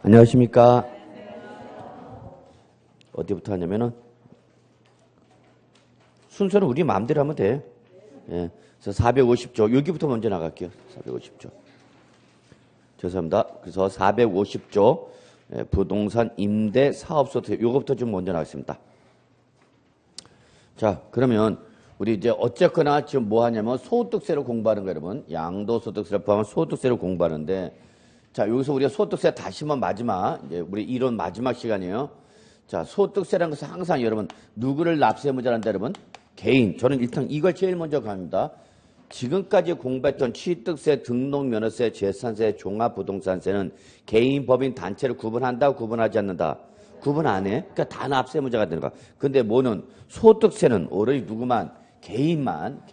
안녕하십니까. 어디부터 하냐면은 순서는 우리 마음대로 하면 돼. 예. 그래서 450조 여기부터 먼저 나갈게요. 450조. 죄송합니다. 그래서 450조 부동산 임대 사업소 요거부터 좀 먼저 나가겠습니다. 자, 그러면 우리 이제 어쨌거나 지금 뭐 하냐면 소득세를 공부하는 거예요, 여러분. 양도소득세를 포함한 소득세를 공부하는데, 자, 여기서 우리가 소득세 다시 한번 마지막, 이제 우리 이론 마지막 시간이에요. 자, 소득세라는 것은 항상 여러분, 누구를 납세 의무자로 한다, 여러분? 개인. 저는 일단 이걸 제일 먼저 갑니다. 지금까지 공부했던 취득세, 등록면허세, 재산세, 종합부동산세는 개인, 법인, 단체를 구분한다, 구분하지 않는다? 구분 안 해. 그러니까 다 납세 의무자가 되는 거야. 근데 뭐는 소득세는 오로지 누구만? 개인만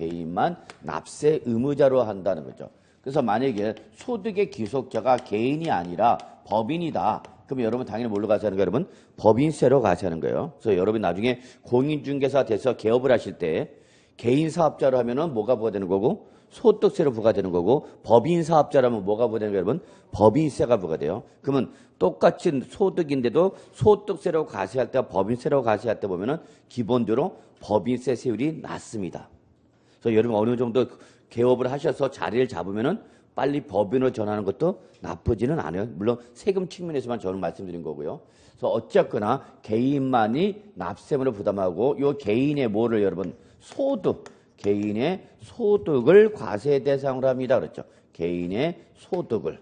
납세 의무자로 한다는 거죠. 그래서 만약에 소득의 기속자가 개인이 아니라 법인이다. 그럼 여러분 당연히 뭘로 가셔야 하는 거예요, 여러분? 법인세로 가셔야 하는 거예요. 그래서 여러분 나중에 공인중개사가 돼서 개업을 하실 때 개인 사업자로 하면은 뭐가 부과되는 거고 소득세로 부과되는 거고 법인 사업자로 하면 뭐가 부과되는 거예요, 여러분? 법인세가 부과돼요. 그러면 똑같이 소득인데도 소득세로 과세할 때와 법인세로 과세할 때 보면은 기본적으로 법인세 세율이 낮습니다. 그래서 여러분 어느 정도 개업을 하셔서 자리를 잡으면은 빨리 법인으로 전하는 것도 나쁘지는 않아요. 물론 세금 측면에서만 저는 말씀드린 거고요. 그래서 어쨌거나 개인만이 납세물을 부담하고 요 개인의 뭐를 여러분 소득, 개인의 소득을 과세 대상으로 합니다. 그렇죠. 개인의 소득을.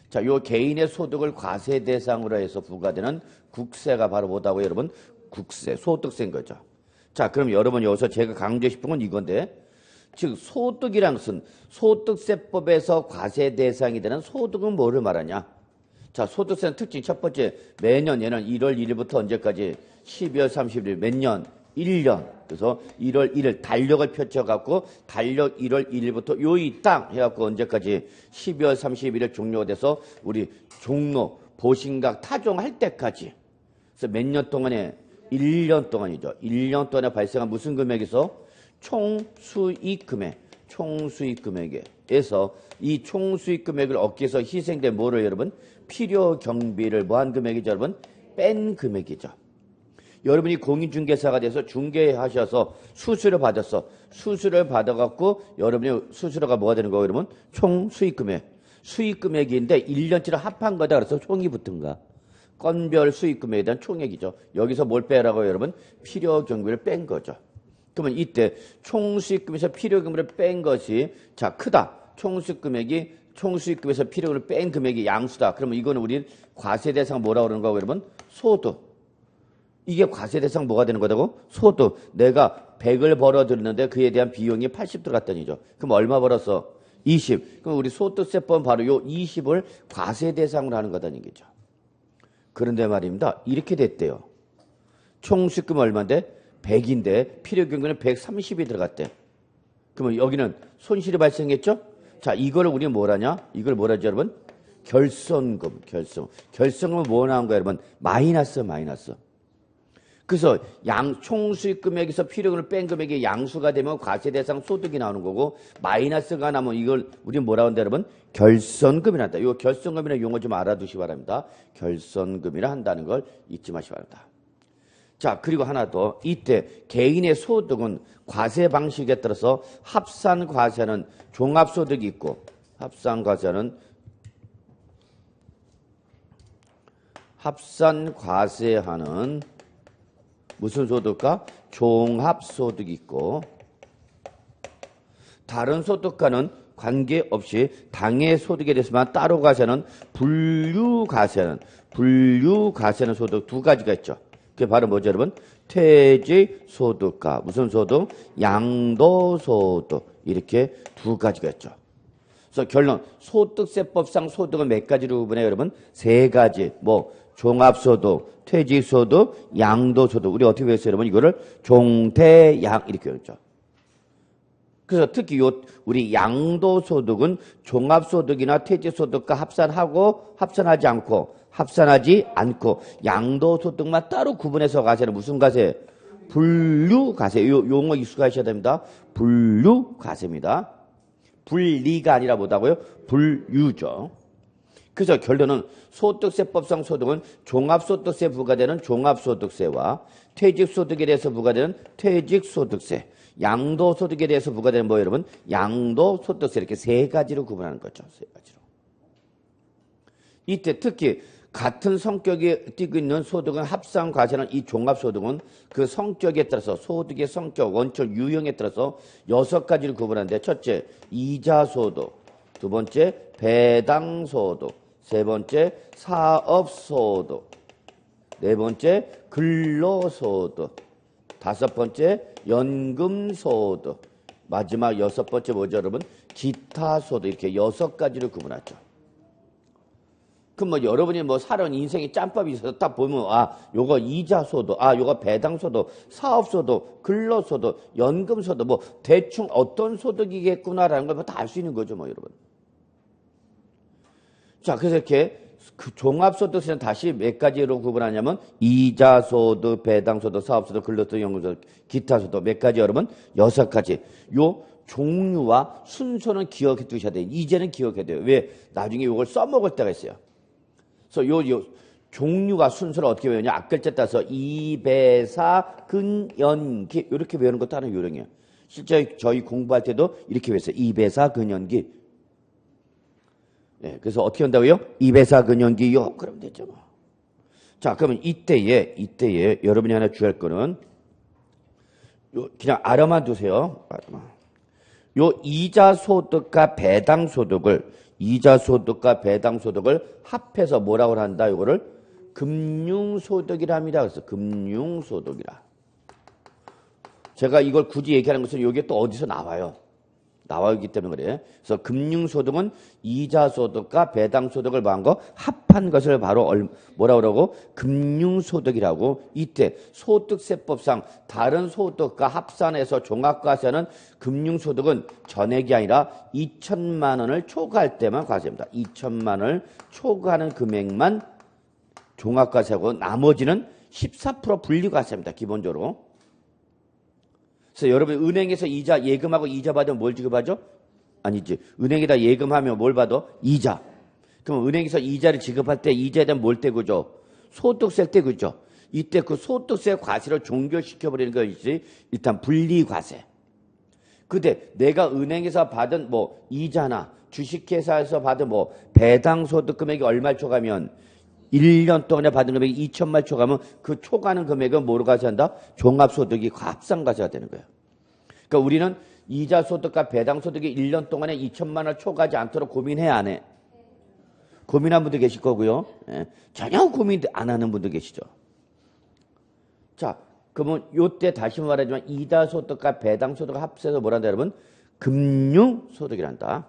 자, 요 개인의 소득을 과세 대상으로 해서 부과되는 국세가 바로 뭐다고 여러분? 국세, 소득세인 거죠. 자, 그럼 여러분 여기서 제가 강조하고 싶은 건 이건데, 즉 소득이란 것은 소득세법에서 과세 대상이 되는 소득은 뭐를 말하냐? 자, 소득세는 특징 첫 번째, 매년 얘는 1월 1일부터 언제까지? 12월 30일, 몇 년? 1년. 그래서 1월 1일 달력을 펼쳐갖고 달력 1월 1일부터 요이 땅 해갖고 언제까지? 12월 31일 종료가 돼서 우리 종로, 보신각 타종할 때까지. 그래서 몇 년 동안에? 1년 동안이죠. 1년 동안에 발생한 무슨 금액에서? 총수익 금액. 총수익 금액에서 이 총수익 금액을 얻기 위해서 희생된 뭐를 여러분? 필요 경비를 뭐한 금액이죠, 여러분? 뺀 금액이죠. 여러분이 공인중개사가 돼서 중개하셔서 수수료 받았어. 수수료를 받아갖고 여러분이 수수료가 뭐가 되는 거예요, 여러분? 총수익금액. 수익금액인데 1년치를 합한 거다. 그래서 총이 붙은 거야. 건별 수익금액에 대한 총액이죠. 여기서 뭘 빼라고요, 여러분? 필요경비를 뺀 거죠. 그러면 이때 총수익금에서 필요경비를 뺀 것이 자 크다. 총수익금에서 필요금을 뺀 금액이 양수다. 그러면 이거는 우리 과세 대상 뭐라고 그러는 거고, 여러분? 소득. 이게 과세 대상 뭐가 되는 거다고? 소득. 내가 100을 벌어들였는데 그에 대한 비용이 80 들어갔다니죠. 그럼 얼마 벌었어? 20. 그럼 우리 소득세법은 바로 요 20을 과세 대상으로 하는 거다는 얘기죠. 그런데 말입니다. 이렇게 됐대요. 총수익금 얼마인데? 100인데 필요경비는 130이 들어갔대. 그러면 여기는 손실이 발생했죠? 자, 이거를 우리는 뭐라냐? 이걸 뭐라죠, 여러분? 결손금. 결손금은 뭐 나온 거야, 여러분? 마이너스. 그래서 총수익 금액에서 필요금을 뺀 금액이 양수가 되면 과세 대상 소득이 나오는 거고, 마이너스가 나면 이걸 우리는 뭐라고 한다, 여러분? 결손금이란다. 이 결손금이라는 용어 좀 알아두시기 바랍니다. 결손금이라 한다는 걸 잊지 마시기 바랍니다. 자, 그리고 하나 더. 이때 개인의 소득은 과세 방식에 따라서 합산과세는 종합소득이 있고, 합산과세하는 무슨 소득과? 종합소득이 있고, 다른 소득과는 관계없이 당의 소득에 대해서만 따로 과세하는 분류과세는 소득 두 가지가 있죠. 그게 바로 뭐죠, 여러분? 퇴직소득과 무슨 소득? 양도소득. 이렇게 두 가지가 있죠. 그래서 결론, 소득세법상 소득은 몇 가지로 구분해요, 여러분? 세 가지. 뭐 종합소득, 퇴직소득, 양도소득. 우리 어떻게 배웠어요, 여러분? 이거를 종태양 이렇게 배웠죠. 그래서 특히 우리 양도소득은 종합소득이나 퇴직소득과 합산하지 않고 양도소득만 따로 구분해서 과세는 무슨 과세? 분류과세. 요 용어 익숙하셔야 됩니다. 분류과세입니다. 분리가 아니라 뭐다고요? 분류죠. 그래서 결론은 소득세법상 소득은 종합소득세 부과되는 종합소득세와 퇴직소득에 대해서 부과되는 퇴직소득세, 양도소득에 대해서 부과되는 뭐 여러분? 양도소득세 이렇게 세 가지로 구분하는 거죠. 세 가지로. 이때 특히 같은 성격이 띠고 있는 소득은 합산 과세는 이 종합소득은 그 성격에 따라서 소득의 성격, 원칙, 유형에 따라서 6가지를 구분하는데 첫째, 이자소득, 두 번째, 배당소득, 세 번째, 사업소득, 네 번째, 근로소득, 다섯 번째, 연금소득, 마지막 여섯 번째 뭐죠, 여러분? 기타소득 이렇게 6가지를 구분하죠. 그럼 뭐 여러분이 뭐 살아온 인생에 짬밥이 있어서 딱 보면 요거 이자소득, 요거 배당소득, 사업소득, 근로소득, 연금소득 뭐 대충 어떤 소득이겠구나라는 걸 다 알 수 있는 거죠, 뭐 여러분. 자, 그래서 이렇게 그 종합소득세는 다시 몇 가지로 구분하냐면 이자소득, 배당소득, 사업소득, 근로소득, 연금소득, 기타소득 몇 가지 여러분? 6가지. 요 종류와 순서는 기억해 두셔야 돼요. 이제는 기억해야 돼요. 왜? 나중에 요걸 써먹을 때가 있어요. 그래서 요 종류와 순서를 어떻게 외우냐? 앞글자 따서 이배사, 근연기 이렇게 외우는 것도 하나의 요령이에요. 실제 저희 공부할 때도 이렇게 외웠어요. 이배사, 근연기. 네, 그래서 어떻게 한다고요? 이배사, 근연기요. 그러면 되죠 뭐. 자, 그러면 이때에 여러분이 하나 주의할 거는 그냥 알아만 두세요. 요 이자소득과 배당소득을 합해서 뭐라고 한다? 요거를 금융소득이라 합니다. 그래서 금융소득이라. 제가 이걸 굳이 얘기하는 것은 이게 또 어디서 나와요. 나와있기 때문에 그래. 그래서 금융소득은 이자소득과 배당소득을 합한 것을 바로 뭐라고 그러고? 금융소득이라고. 이때 소득세법상 다른 소득과 합산해서 종합과세는 금융소득은 전액이 아니라 2천만 원을 초과할 때만 과세입니다. 2천만 원을 초과하는 금액만 종합과세하고 나머지는 14% 분리과세입니다. 기본적으로. 그래서 여러분 은행에서 이자 예금하고 이자 받으면 뭘 지급하죠? 아니지. 은행에다 예금하면 뭘 받아? 이자. 그럼 은행에서 이자를 지급할 때 이자에 대한 뭘 떼고죠? 소득세 떼고죠. 이때 그 소득세 과세를 종결시켜버리는 것이지 일단 분리과세. 근데 내가 은행에서 받은 뭐 이자나 주식회사에서 받은 뭐 배당소득 금액이 얼마를 초과하면 1년 동안에 받은 금액이 2천만 초과하면 그 초과하는 금액은 뭐로 과세한다? 종합소득이 합산과세가 되는 거예요. 그러니까 우리는 이자소득과 배당소득이 1년 동안에 2천만 원 초과하지 않도록 고민해야 안 해? 고민한 분도 계실 거고요. 예. 전혀 고민 안 하는 분도 계시죠. 자, 그러면 요때 다시 말하지만 이자소득과 배당소득을 합쳐서 뭐란다 여러분? 금융소득이란다.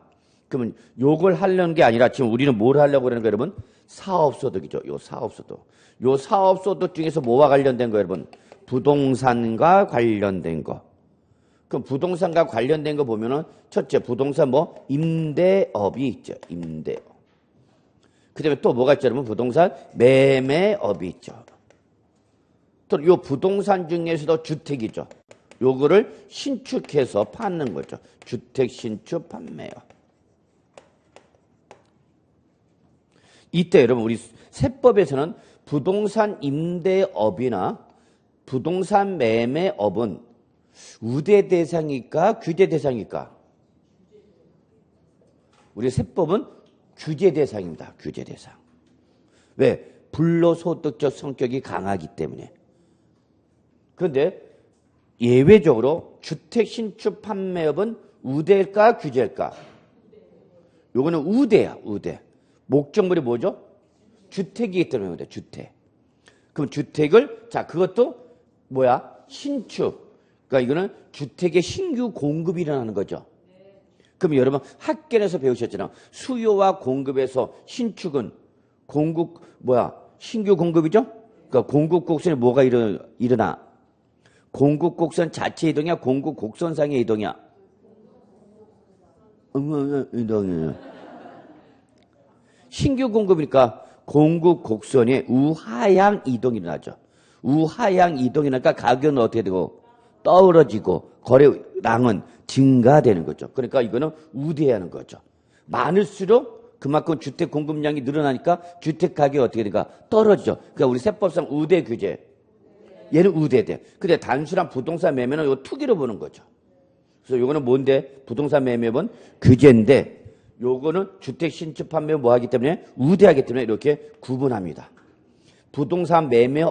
그러면 요걸 하려는 게 아니라 지금 우리는 뭘 하려고 그러는 거예요 여러분? 사업소득이죠. 요 사업소득. 요 사업소득 중에서 뭐와 관련된 거 여러분? 부동산과 관련된 거. 그럼 부동산과 관련된 거 보면은 첫째 부동산 뭐? 임대업이 있죠. 임대업. 그 다음에 또 뭐가 있죠 여러분? 부동산 매매업이 있죠. 또 요 부동산 중에서도 주택이죠. 요거를 신축해서 파는 거죠. 주택 신축 판매업. 이때 여러분 우리 세법에서는 부동산 임대업이나 부동산 매매업은 우대 대상일까 규제 대상일까? 우리 세법은 규제 대상입니다. 규제 대상. 왜? 불로소득적 성격이 강하기 때문에. 그런데 예외적으로 주택 신축 판매업은 우대일까 규제일까? 요거는 우대야. 우대. 목적물이 뭐죠? 주택이기 때문에 그래, 주택. 그럼 주택을, 자, 그것도 뭐야? 신축. 그러니까 이거는 주택의 신규 공급이 일어나는 거죠. 그럼 여러분 학교에서 배우셨잖아요. 수요와 공급에서 신축은 공급, 신규 공급이죠? 그러니까 공급 곡선에 뭐가 일어나? 공급 곡선 자체 이동이야? 공급 곡선상의 이동이야? 이동이야. 신규 공급이니까 공급 곡선의 우하향 이동이 일어나죠. 우하향 이동이 나니까 가격은 어떻게 되고 떨어지고 거래량은 증가되는 거죠. 그러니까 이거는 우대하는 거죠. 많을수록 그만큼 주택 공급량이 늘어나니까 주택 가격이 어떻게 되니까 떨어지죠. 그러니까 우리 세법상 우대 규제. 얘는 우대돼. 근데 단순한 부동산 매매는 요 투기로 보는 거죠. 그래서 요거는 뭔데? 부동산 매매는 규제인데 요거는 주택 신축 판매 뭐 하기 때문에 우대하기 때문에 이렇게 구분합니다. 부동산 매매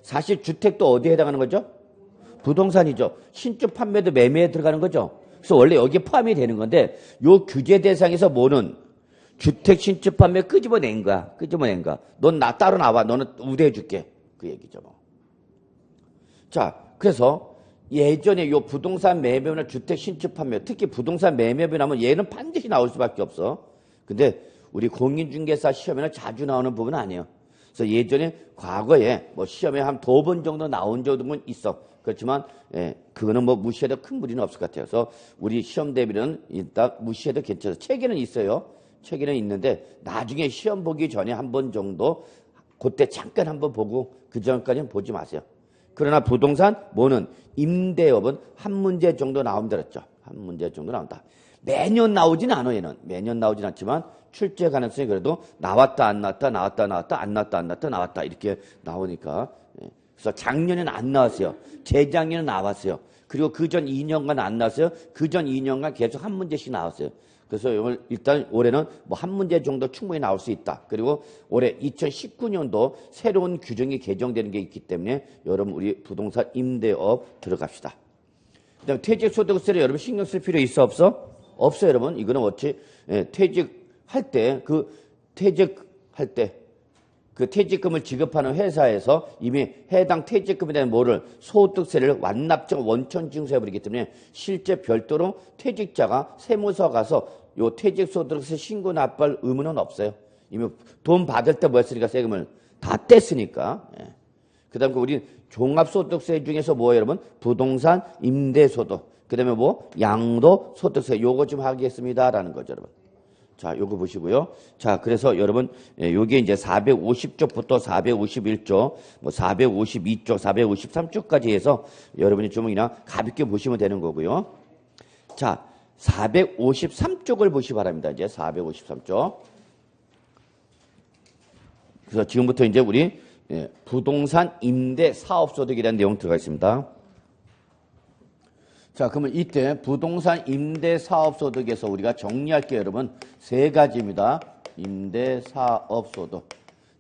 사실 주택도 어디에 해당하는 거죠? 부동산이죠. 신축 판매도 매매에 들어가는 거죠. 그래서 원래 여기에 포함이 되는 건데 요 규제 대상에서 뭐는 주택 신축 판매 끄집어낸 거야. 끄집어낸 거야. 넌 나 따로 나와. 너는 우대해 줄게. 그 얘기죠. 뭐. 자, 그래서 예전에 요 부동산 매매나 주택 신축 판매, 특히 부동산 매매비 나면 얘는 반드시 나올 수밖에 없어. 근데 우리 공인중개사 시험에는 자주 나오는 부분은 아니에요. 그래서 예전에 과거에 뭐 시험에 한 2번 정도 나온 적은 있어. 그렇지만 그거는 뭐 무시해도 큰 무리는 없을 것 같아요. 그래서 우리 시험 대비는 일단 무시해도 괜찮아요. 책에는 있어요. 책에는 있는데 나중에 시험 보기 전에 한 번 정도 그때 잠깐 한번 보고 그 전까지는 보지 마세요. 그러나 부동산 뭐는 임대업은 한 문제 정도 나온다 그랬죠. 한 문제 정도 나온다. 매년 나오진 않아 얘는. 매년 나오진 않지만 출제 가능성이 그래도 나왔다 안 나왔다 나왔다 안 나왔다 안 나왔다 나왔다 이렇게 나오니까. 그래서 작년에는 안 나왔어요. 재작년에는 나왔어요. 그리고 그전 2년간 안 나왔어요. 그전 2년간 계속 한 문제씩 나왔어요. 그래서 일단 올해는 뭐 한 문제 정도 충분히 나올 수 있다. 그리고 올해 2019년도 새로운 규정이 개정되는 게 있기 때문에 여러분 우리 부동산 임대업 들어갑시다. 그다음에 퇴직소득세를 여러분 신경 쓸 필요 있어 없어? 없어요 여러분. 이거는 어찌 퇴직할 때 그 퇴직금을 지급하는 회사에서 이미 해당 퇴직금에 대한 뭐를 소득세를 완납적 원천징수해버리기 때문에 실제 별도로 퇴직자가 세무서 가서 요 퇴직소득세 신고 납부할 의무는 없어요. 이미 돈 받을 때 뭐 했으니까 세금을 다 뗐으니까. 그 다음에 우리 종합소득세 중에서 뭐예요 여러분? 부동산 임대소득. 그 다음에 뭐 양도소득세 요거 좀 하겠습니다라는 거죠 여러분. 자, 요거 보시고요. 자, 그래서 여러분, 요게 이제 450쪽부터 451쪽, 뭐 452쪽, 453쪽까지 해서 여러분이 좀 그냥 가볍게 보시면 되는 거고요. 자, 453쪽을 보시 바랍니다. 이제 453쪽. 그래서 지금부터 이제 우리 부동산 임대 사업소득이라는 내용 들어가 있습니다. 자, 그러면 이때 부동산 임대사업소득에서 우리가 정리할게요, 여러분. 3가지입니다. 임대사업소득.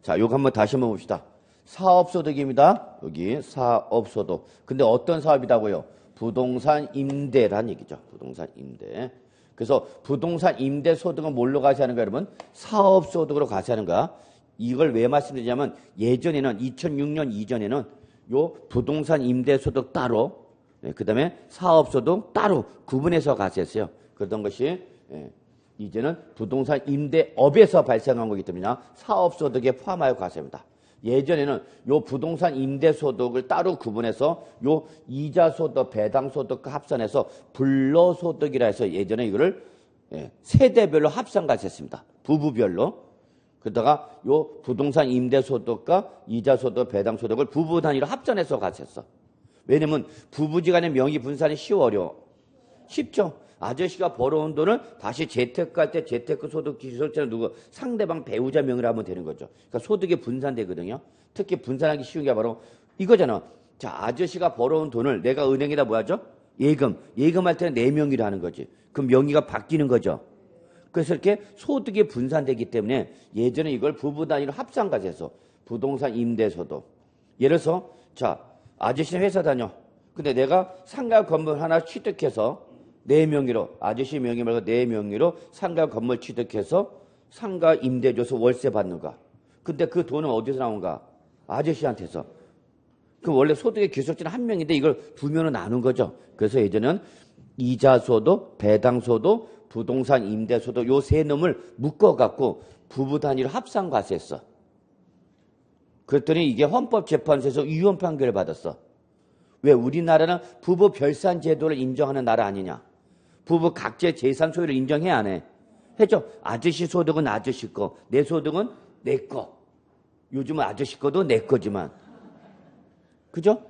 자, 요거 한번 다시 한번 봅시다. 사업소득입니다. 여기 사업소득. 근데 어떤 사업이라고요? 부동산 임대란 얘기죠. 부동산 임대. 그래서 부동산 임대소득은 뭘로 가세하는 거야, 여러분? 사업소득으로 가세하는 거야. 이걸 왜 말씀드리냐면 예전에는 2006년 이전에는 요 부동산 임대소득 따로 그 다음에 사업소득 따로 구분해서 가세했어요. 그랬던 것이 이제는 부동산 임대업에서 발생한 거기 때문에 사업소득에 포함하여 가세합니다. 예전에는 요 부동산 임대소득을 따로 구분해서 요 이자소득, 배당소득과 합산해서 불로소득이라 해서 예전에 이거를 세대별로 합산 가세했습니다. 부부별로. 그러다가 요 부동산 임대소득과 이자소득, 배당소득을 부부 단위로 합산해서 가세했어. 왜냐면 부부지간의 명의 분산이 어려워. 쉽죠. 아저씨가 벌어온 돈을 다시 재테크할 때 재테크 소득 기술자는 누구 상대방 배우자 명의로 하면 되는 거죠. 그러니까 소득이 분산되거든요. 특히 분산하기 쉬운 게 바로 이거잖아. 자, 아저씨가 벌어온 돈을 내가 은행에다 뭐 하죠? 예금할 때는 내 명의로 하는 거지. 그럼 명의가 바뀌는 거죠. 그래서 이렇게 소득이 분산되기 때문에 예전에 이걸 부부 단위로 합산가지해서 부동산 임대소득. 예를 들어서 자, 아저씨는 회사 다녀. 근데 내가 상가 건물 하나 취득해서 내 명의로, 아저씨 명의 말고 내 명의로 상가 건물 취득해서 상가 임대 줘서 월세 받는 거야. 근데 그 돈은 어디서 나온가? 아저씨한테서. 그럼 원래 소득의 기술자는 한 명인데 이걸 2명으로 나눈 거죠. 그래서 예전에는 이자소득, 배당소득, 부동산 임대소득 요 3놈을 묶어갖고 부부 단위로 합산과세했어. 그랬더니 이게 헌법재판소에서 위헌 판결을 받았어. 왜? 우리나라는 부부 별산 제도를 인정하는 나라 아니냐. 부부 각자의 재산 소유를 인정해 안 해? 해죠. 아저씨 소득은 아저씨 거, 내 소득은 내 거. 요즘은 아저씨 거도 내 거지만. 그죠?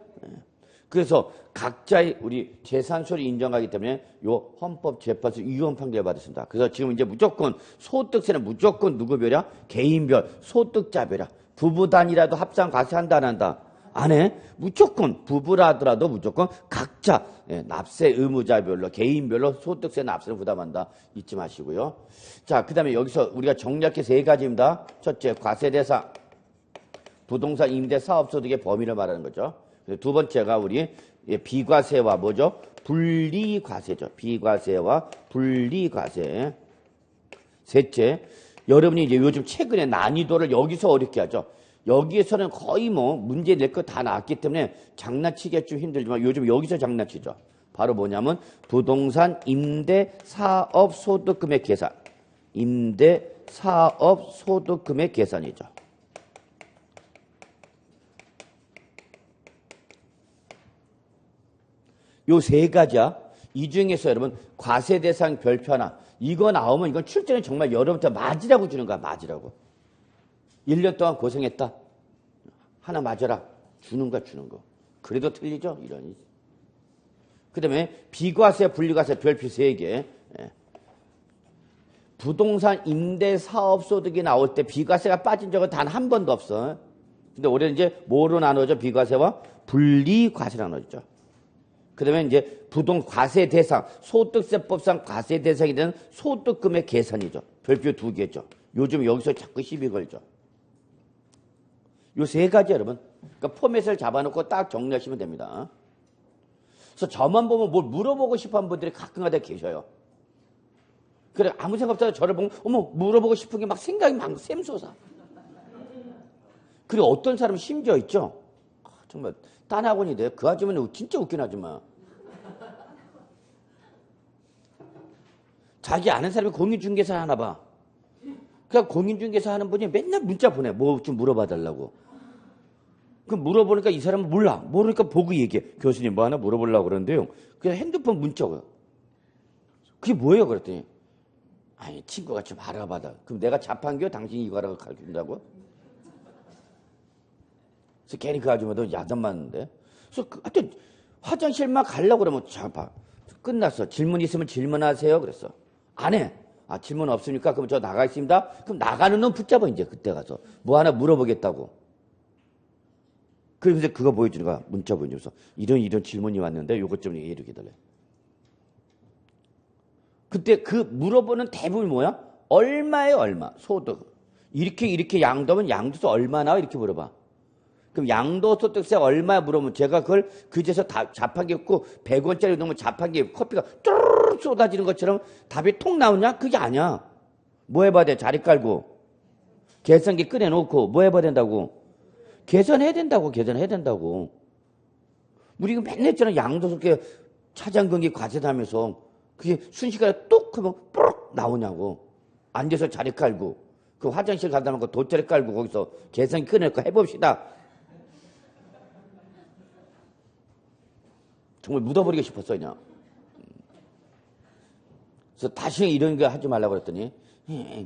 그래서 각자의 우리 재산소를 인정하기 때문에 요 헌법재판소 유언 판결을 받았습니다. 그래서 지금 이제 무조건 소득세는 무조건 누구별이야? 개인별, 소득자별이야. 부부 단위라도 합산 과세한다 안 한다? 안 해. 무조건 부부라더라도 무조건 각자 납세 의무자별로 개인별로 소득세 납세를 부담한다. 잊지 마시고요. 자, 그다음에 여기서 우리가 정리할 게 세 가지입니다. 첫째, 과세 대상. 부동산 임대 사업소득의 범위를 말하는 거죠. 두 번째가 우리 비과세와 뭐죠? 분리과세죠. 비과세와 분리과세. 셋째, 여러분이 이제 요즘 최근에 난이도를 여기서 어렵게 하죠. 여기에서는 거의 뭐 문제 낼 거 다 나왔기 때문에 장난치기가 좀 힘들지만 요즘 여기서 장난치죠. 바로 뭐냐면 부동산 임대 사업 소득금액 계산. 임대 사업 소득금액 계산이죠. 요 세 가지야. 이 중에서 여러분 과세 대상 별표 하나. 이거 나오면 이건 출제는 정말 여러분한테 맞으라고 주는 거야. 맞으라고. 1년 동안 고생했다. 하나 맞아라. 주는 거야. 주는 거. 그래도 틀리죠. 이러니. 그 다음에 비과세 분리과세 별표 3개. 부동산 임대 사업 소득이 나올 때 비과세가 빠진 적은 단 한 번도 없어. 근데 올해는 이제 뭐로 나눠져? 비과세와 분리과세로 나눠져. 그 다음에 이제 과세 대상, 소득세법상 과세 대상이 되는 소득금의 계산이죠. 별표 2개죠. 요즘 여기서 자꾸 시비 걸죠. 요 세 가지 여러분. 그러니까 포맷을 잡아놓고 딱 정리하시면 됩니다. 그래서 저만 보면 뭘 물어보고 싶어 하는 분들이 가끔가다 계셔요. 그래, 아무 생각 없다가 저를 보면, 어머, 물어보고 싶은 게 막 생각이 막 샘솟아. 그리고 어떤 사람은 심지어 있죠. 정말 딴 학원인데 그 아줌마는 진짜 웃긴 아줌마. 자기 아는 사람이 공인중개사 하나 봐. 그냥 공인중개사 하는 분이 맨날 문자 보내. 뭐 좀 물어봐 달라고. 그럼 물어보니까 이 사람은 몰라. 모르니까 보고 얘기해. 교수님 뭐 하나 물어보려고 그러는데요. 그냥 핸드폰 문자가. 그게 뭐예요? 그랬더니 아니 친구가 좀 알아봐다. 그럼 내가 자판기요? 당신이 이거 알아가 가르친다고? 그래서 괜히 그 아줌마도 야단 맞는데. 그래서 하여튼 화장실만 가려고 그러면 자 봐. 끝났어. 질문 있으면 질문하세요. 그랬어. 안 해. 아 질문 없습니까? 그럼 저 나가 있습니다. 그럼 나가는 놈 붙잡아 이제 그때 가서. 뭐 하나 물어보겠다고. 그러면서 그거 보여주는 거야. 문자 보여주면서. 이런 질문이 왔는데 요것 좀 이렇게 달래. 그때 그 물어보는 대부분이 뭐야? 얼마예요 얼마? 소득. 이렇게 양도면 양도세 얼마나? 이렇게 물어봐. 그럼 양도소득세 얼마 물어보면 제가 그걸 그제서 다 자판기 없고 100원짜리 넣으면 자판기에 커피가 쭈르르 쏟아지는 것처럼 답이 통 나오냐? 그게 아니야. 뭐 해봐야 돼? 자리 깔고. 계산기 꺼내놓고 뭐 해봐야 된다고? 계산해야 된다고. 계산해야 된다고. 우리 이거 맨날 있잖아. 양도소득세 차장근기 과세하면서 그게 순식간에 뚝 하면 뽀록 나오냐고. 앉아서 자리 깔고 그 화장실 가다 놓고 돗자리 깔고 거기서 계산기 꺼내놓고 해봅시다. 정말 묻어버리고 싶었어 그냥. 그래서 다시 이런 거 하지 말라고 그랬더니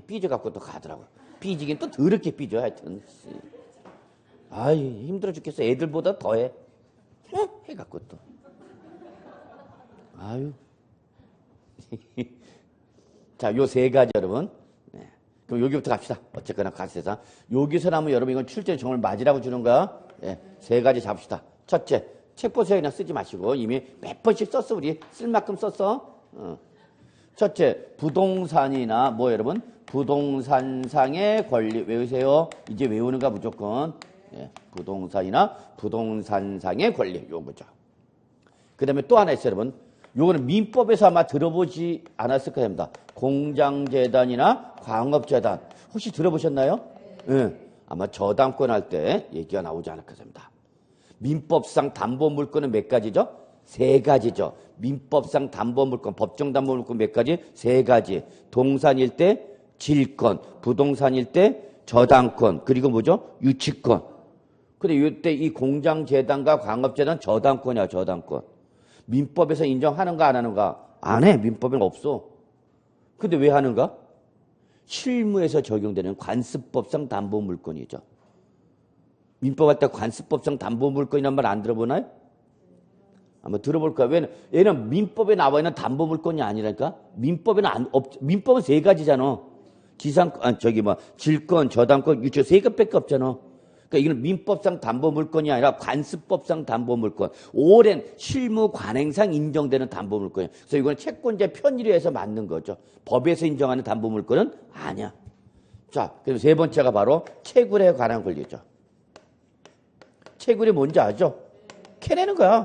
삐져갖고 또 가더라고. 삐지긴 또 더럽게 삐져 하여튼. 아이 힘들어 죽겠어. 애들보다 더해. 해갖고 또. 아유. 자, 요 세 가지 여러분. 네. 그럼 여기부터 갑시다. 어쨌거나 과세상. 여기서 나면 여러분 이건 출제 정말 맞으라고 주는 거야. 네. 세 가지 잡시다. 첫째. 책 보세요. 그냥 쓰지 마시고 이미 몇 번씩 썼어. 우리 쓸 만큼 썼어. 첫째, 부동산이나 뭐 여러분 부동산상의 권리 외우세요. 이제 외우는 거 무조건. 예, 부동산이나 부동산상의 권리 요거죠. 그 다음에 또 하나 있어요. 여러분. 요거는 민법에서 아마 들어보지 않았을 겁니다. 공장재단이나 광업재단. 혹시 들어보셨나요? 예, 아마 저당권 할 때 얘기가 나오지 않을 겁니다. 민법상 담보물권은 몇 가지죠? 3가지죠. 민법상 담보물권, 법정 담보물권 몇 가지? 3가지. 동산일 때 질권, 부동산일 때 저당권, 그리고 뭐죠? 유치권. 근데 이때 이 공장재단과 광업재단 저당권이야, 저당권. 민법에서 인정하는가 안 하는가? 안 해. 민법에는 없어. 근데 왜 하는가? 실무에서 적용되는 관습법상 담보물권이죠. 민법 할 때 관습법상 담보물권이란 말 안 들어보나요? 한번 들어볼까요? 왜냐면 얘는 민법에 나와 있는 담보물권이 아니라니까? 민법에는 민법은 세 가지잖아. 질권, 저당권, 유치 세 개밖에 없잖아. 그러니까 이건 민법상 담보물권이 아니라 관습법상 담보물권. 오랜 실무 관행상 인정되는 담보물권이에요. 그래서 이건 채권자 편의를 해서 맞는 거죠. 법에서 인정하는 담보물권은 아니야. 자, 그래서 세 번째가 바로 채굴에 관한 권리죠. 채굴이 뭔지 아죠? 캐내는 거야.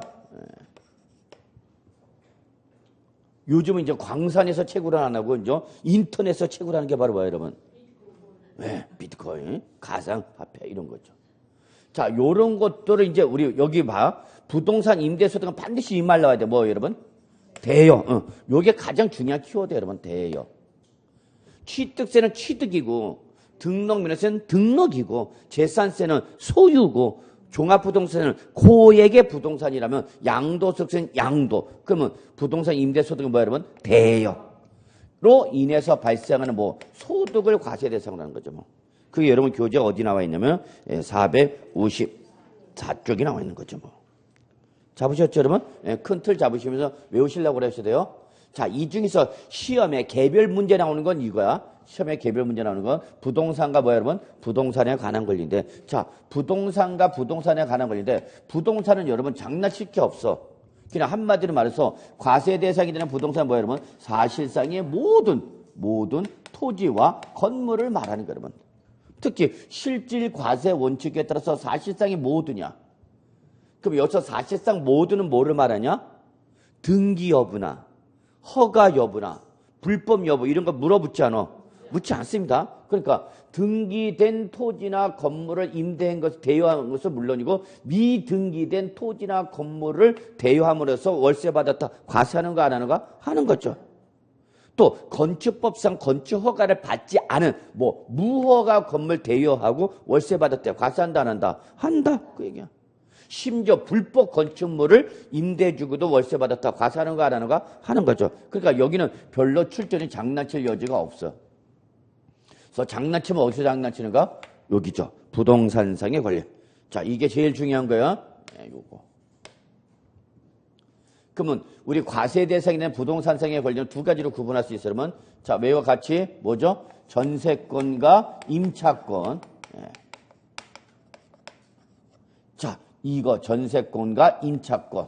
요즘은 이제 광산에서 채굴을 안 하고 이제 인터넷에서 채굴하는 게 바로 뭐예요, 여러분? 네, 비트코인, 가상화폐 이런 거죠. 자, 요런 것들을 이제 우리 여기 봐. 부동산 임대소득은 반드시 이 말 나와야 돼. 뭐 여러분? 대여. 요게 가장 중요한 키워드 여러분. 대여. 취득세는 취득이고 등록면허세는 등록이고 재산세는 소유고 종합부동산은 고액의 부동산이라면 양도소득세는 양도. 그러면 부동산 임대소득은 뭐야 여러분? 대여로 인해서 발생하는 뭐 소득을 과세 대상으로 하는 거죠. 뭐. 그게 여러분 교재가 어디 나와 있냐면 454쪽이 나와 있는 거죠. 뭐. 잡으셨죠 여러분? 큰 틀 잡으시면서 외우시려고 그러셔야 돼요. 자, 이 중에서 시험에 개별 문제 나오는 건 이거야. 시험에 개별 문제 나오는 건 부동산과 뭐야 여러분? 부동산에 관한 권리인데, 자, 부동산과 부동산에 관한 권리인데, 부동산은 여러분 장난칠 게 없어. 그냥 한마디로 말해서 과세 대상이 되는 부동산은 뭐야 여러분? 사실상의 모든 토지와 건물을 말하는 거야 여러분. 특히 실질 과세 원칙에 따라서 사실상의 모두냐? 그럼 여기서 사실상 모두는 뭐를 말하냐? 등기 여부나 허가 여부나 불법 여부 이런 거 물어붙지 않아. 묻지 않습니다. 그러니까 등기된 토지나 건물을 임대한 것을 대여한 것은 물론이고 미등기된 토지나 건물을 대여함으로써 월세 받았다. 과세하는 거 안 하는 거? 하는 거죠. 또 건축법상 건축 허가를 받지 않은 뭐 무허가 건물 대여하고 월세 받았대. 과세한다 안 한다? 한다. 그 얘기야. 심지어 불법 건축물을 임대주고도 월세 받았다. 과세하는 거 안 하는 거? 하는 거죠. 그러니까 여기는 별로 출전이 장난칠 여지가 없어. 그래서 장난치면 어디서 장난치는가? 여기죠. 부동산상의 권리. 자, 이게 제일 중요한 거야. 네, 요거. 그러면 우리 과세 대상이 되는 부동산상의 권리는 두 가지로 구분할 수 있어요. 그러면 자, 매와 같이 뭐죠? 전세권과 임차권. 네. 자, 이거 전세권과 임차권.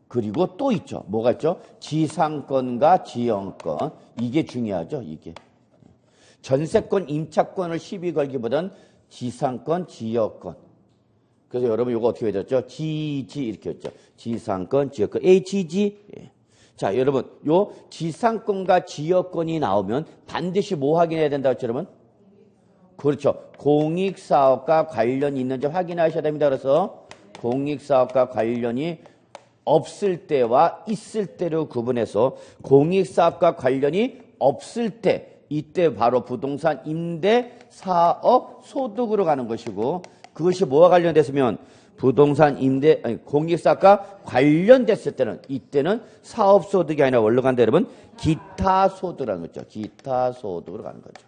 그리고 또 있죠. 뭐가 있죠? 지상권과 지형권. 이게 중요하죠. 이게. 전세권, 임차권을 시비 걸기보단 지상권, 지역권. 그래서 여러분 이거 어떻게 해줬죠? GG 이렇게 했죠. 지상권, 지역권, HG. 예. 자, 여러분 요 지상권과 지역권이 나오면 반드시 뭐 확인해야 된다고 했죠, 여러분? 그렇죠. 공익사업과 관련이 있는지 확인하셔야 됩니다. 그래서 공익사업과 관련이 없을 때와 있을 때로 구분해서 공익사업과 관련이 없을 때 이때 바로 부동산 임대 사업 소득으로 가는 것이고 그것이 뭐와 관련됐으면 부동산 임대 공익사업과 관련됐을 때는 이때는 사업 소득이 아니라 뭘로 간다 여러분? 기타 소득이라는 거죠. 기타 소득으로 가는 거죠.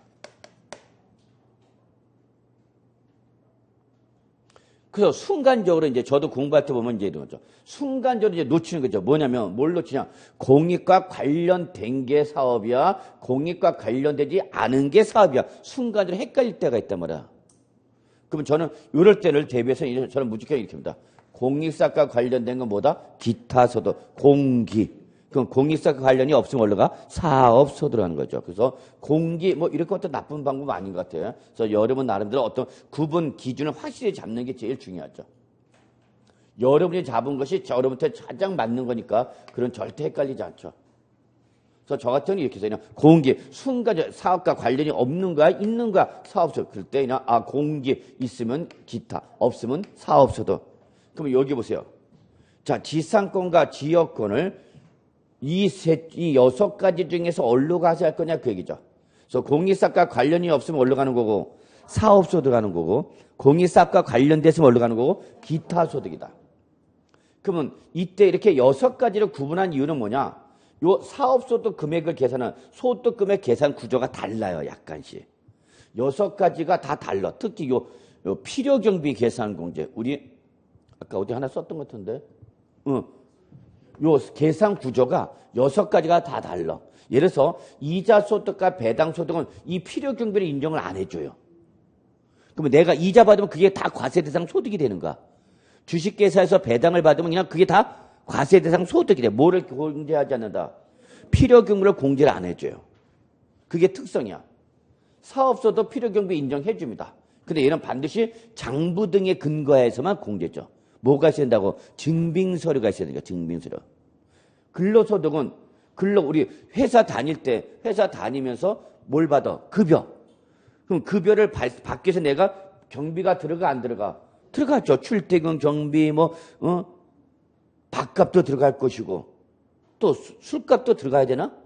그래서 순간적으로 이제 저도 공부할 때 보면 이제 이런 거죠. 순간적으로 이제 놓치는 거죠. 뭐냐면 뭘 놓치냐? 공익과 관련된 게 사업이야. 공익과 관련되지 않은 게 사업이야. 순간적으로 헷갈릴 때가 있단 말이야. 그러면 저는 이럴 때를 대비해서 저는 무조건 이렇게 합니다. 공익사업과 관련된 건 뭐다? 기타소득, 공기. 그럼 공익사업과 관련이 없으면 올라가 사업소득을 하는 거죠. 그래서 공기 뭐 이런 것도 나쁜 방법 아닌 것 같아요. 그래서 여러분 나름대로 어떤 구분 기준을 확실히 잡는 게 제일 중요하죠. 여러분이 잡은 것이 여러분한테 가장 맞는 거니까 그런 절대 헷갈리지 않죠. 그래서 저 같은 경우는 이렇게 해서 그냥 공기 순간적 사업과 관련이 없는 거야 있는 거야 사업소득. 그럴 때 그냥 공기 있으면 기타 없으면 사업소득. 그럼 여기 보세요. 자, 지상권과 지역권을 이 6가지 중에서 어디로 가서 할 거냐 그 얘기죠. 그래서 공익사업과 관련이 없으면 어디로 가는 거고 사업소득 가는 거고 공익사업과 관련됐으면 어디로 가는 거고 기타소득이다. 그러면 이때 이렇게 6가지를 구분한 이유는 뭐냐? 요 사업소득 금액을 계산한 소득금액 계산 구조가 달라요. 약간씩. 6가지가 다 달라. 특히 요 필요경비 계산 공제. 우리 아까 어디 하나 썼던 것 같은데 요 계산 구조가 6가지가 다 달라. 예를 들어서 이자 소득과 배당 소득은 이 필요 경비를 인정을 안 해줘요. 그러면 내가 이자 받으면 그게 다 과세 대상 소득이 되는 거야. 주식회사에서 배당을 받으면 그냥 그게 다 과세 대상 소득이 돼. 뭐를 공제하지 않는다? 필요 경비를 공제를 안 해줘요. 그게 특성이야. 사업소도 필요 경비 인정해 줍니다. 근데 얘는 반드시 장부 등에 근거해서만 공제죠. 뭐가 있어야 된다고? 증빙서류가 있어야 되니까 증빙서류. 근로소득은 우리 회사 다닐 때 회사 다니면서 뭘 받아? 급여. 그럼 급여를 받기 위해서 내가 경비가 들어가 안 들어가? 들어가죠. 출퇴근 경비 밥값도 들어갈 것이고 또 술값도 들어가야 되나?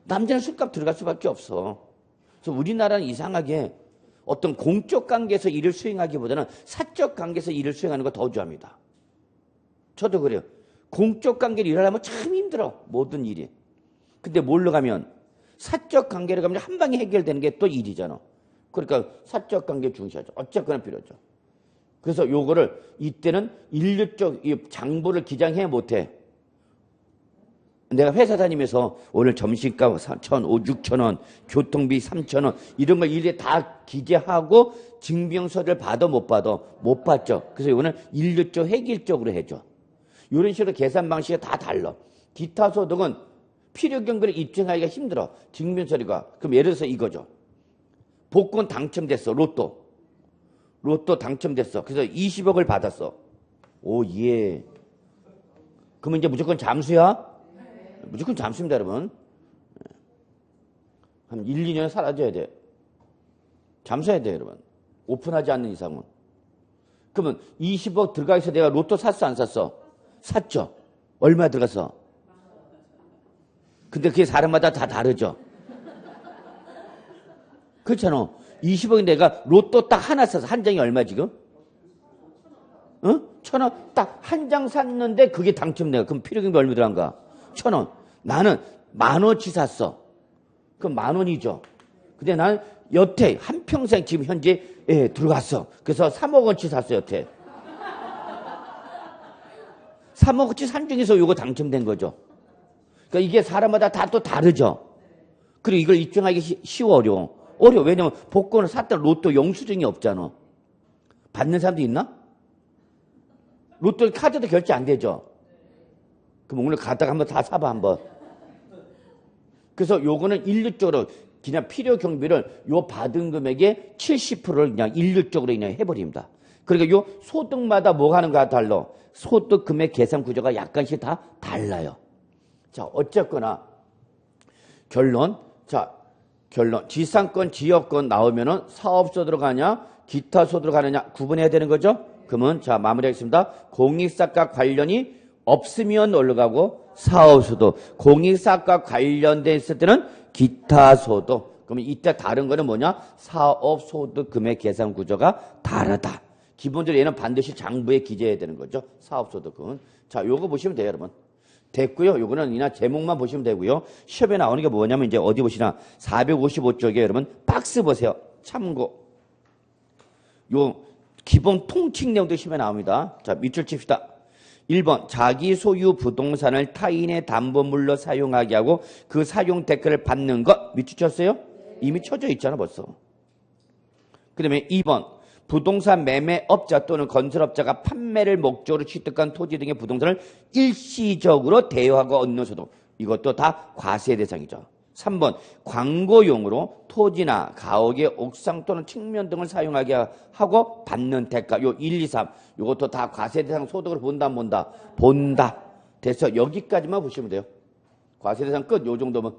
남자는 술값 들어갈 수밖에 없어. 그래서 우리나라는 이상하게 어떤 공적 관계에서 일을 수행하기보다는 사적 관계에서 일을 수행하는 거 더 좋아합니다. 저도 그래요. 공적 관계를 일하려면 참 힘들어. 모든 일이. 근데 뭘로 가면 사적 관계로 가면 한 방에 해결되는 게 또 일이잖아. 그러니까 사적 관계 중시하죠. 어쨌거나 필요하죠. 그래서 요거를 이때는 인류적 장부를 기장해 못해. 내가 회사 다니면서 오늘 점심값 4,500원, 6,000원, 교통비 3,000원 이런 걸 일일이 다 기재하고 증빙서를 받아 못 받아? 못 받죠. 그래서 이거는 인류적 획일적으로 해줘. 이런 식으로 계산 방식이 다 달라. 기타 소득은 필요 경비를 입증하기가 힘들어. 증빙서류가. 그럼 예를 들어서 이거죠. 복권 당첨됐어. 로또 당첨됐어. 그래서 20억을 받았어. 오, 예. 그러면 이제 무조건 잠수야? 무조건 잠수입니다, 여러분. 한 1, 2년 사라져야 돼. 잠수해야 돼, 여러분. 오픈하지 않는 이상은. 그러면 20억 들어가기 위해서 내가 로또 샀어, 안 샀어? 샀죠. 얼마 들어갔어? 근데 그게 사람마다 다 다르죠. 그렇잖아. 20억이 내가 로또 딱 하나 사서 한 장이 얼마 지금? 1,000원 딱 한 장 샀는데 그게 당첨돼가. 그럼 필요경비 얼마 들어간가? 1,000원. 나는 10,000원치 샀어. 그럼 10,000원이죠. 근데 나는 여태 한평생 지금 현재 들어갔어. 그래서 3억원치 샀어 여태. 3억원치 산 중에서 요거 당첨된 거죠. 그러니까 이게 사람마다 다 또 다르죠. 그리고 이걸 입증하기 쉬워 어려워? 어려워. 왜냐면 복권을 샀다 로또 영수증이 없잖아. 받는 사람도 있나? 로또 카드도 결제 안 되죠. 그럼 오늘 갔다가 한번 다 사봐 한번. 그래서 요거는 일률적으로 그냥 필요 경비를 요 받은 금액의 70%를 그냥 일률적으로 그냥 해버립니다. 그러니까 요 소득마다 뭐 하는가 달라. 소득 금액 계산 구조가 약간씩 다 달라요. 자, 어쨌거나 결론. 지상권, 지역권 나오면은 사업소 들어가냐, 기타 소 들어가느냐 구분해야 되는 거죠. 그러면 자 마무리하겠습니다. 공익사업과 관련이 없으면 어디로 가고 사업소도, 공익사업과 관련돼 있을 때는 기타 소도. 그러면 이때 다른 거는 뭐냐? 사업소득 금액 계산 구조가 다르다. 기본적으로 얘는 반드시 장부에 기재해야 되는 거죠. 사업소득은. 자, 요거 보시면 돼요, 여러분. 됐고요. 요거는 이나 제목만 보시면 되고요. 시험에 나오는 게 뭐냐면 이제 어디 보시나 455쪽에 여러분 박스 보세요. 참고. 요 기본 통칙 내용도 시험에 나옵니다. 자, 밑줄 칩시다. 1번 자기 소유 부동산을 타인의 담보물로 사용하게 하고 그 사용 대가를 받는 것. 밑줄 쳤어요? 이미 쳐져 있잖아 벌써. 그 다음에 2번 부동산 매매업자 또는 건설업자가 판매를 목적으로 취득한 토지 등의 부동산을 일시적으로 대여하고 얻는 소득. 이것도 다 과세 대상이죠. 3번 광고용으로 토지나 가옥의 옥상 또는 측면 등을 사용하게 하고 받는 대가. 요 1, 2, 3 이것도 다 과세 대상 소득으로 본다 안 본다? 본다. 됐어. 여기까지만 보시면 돼요. 과세 대상 끝. 요 정도면.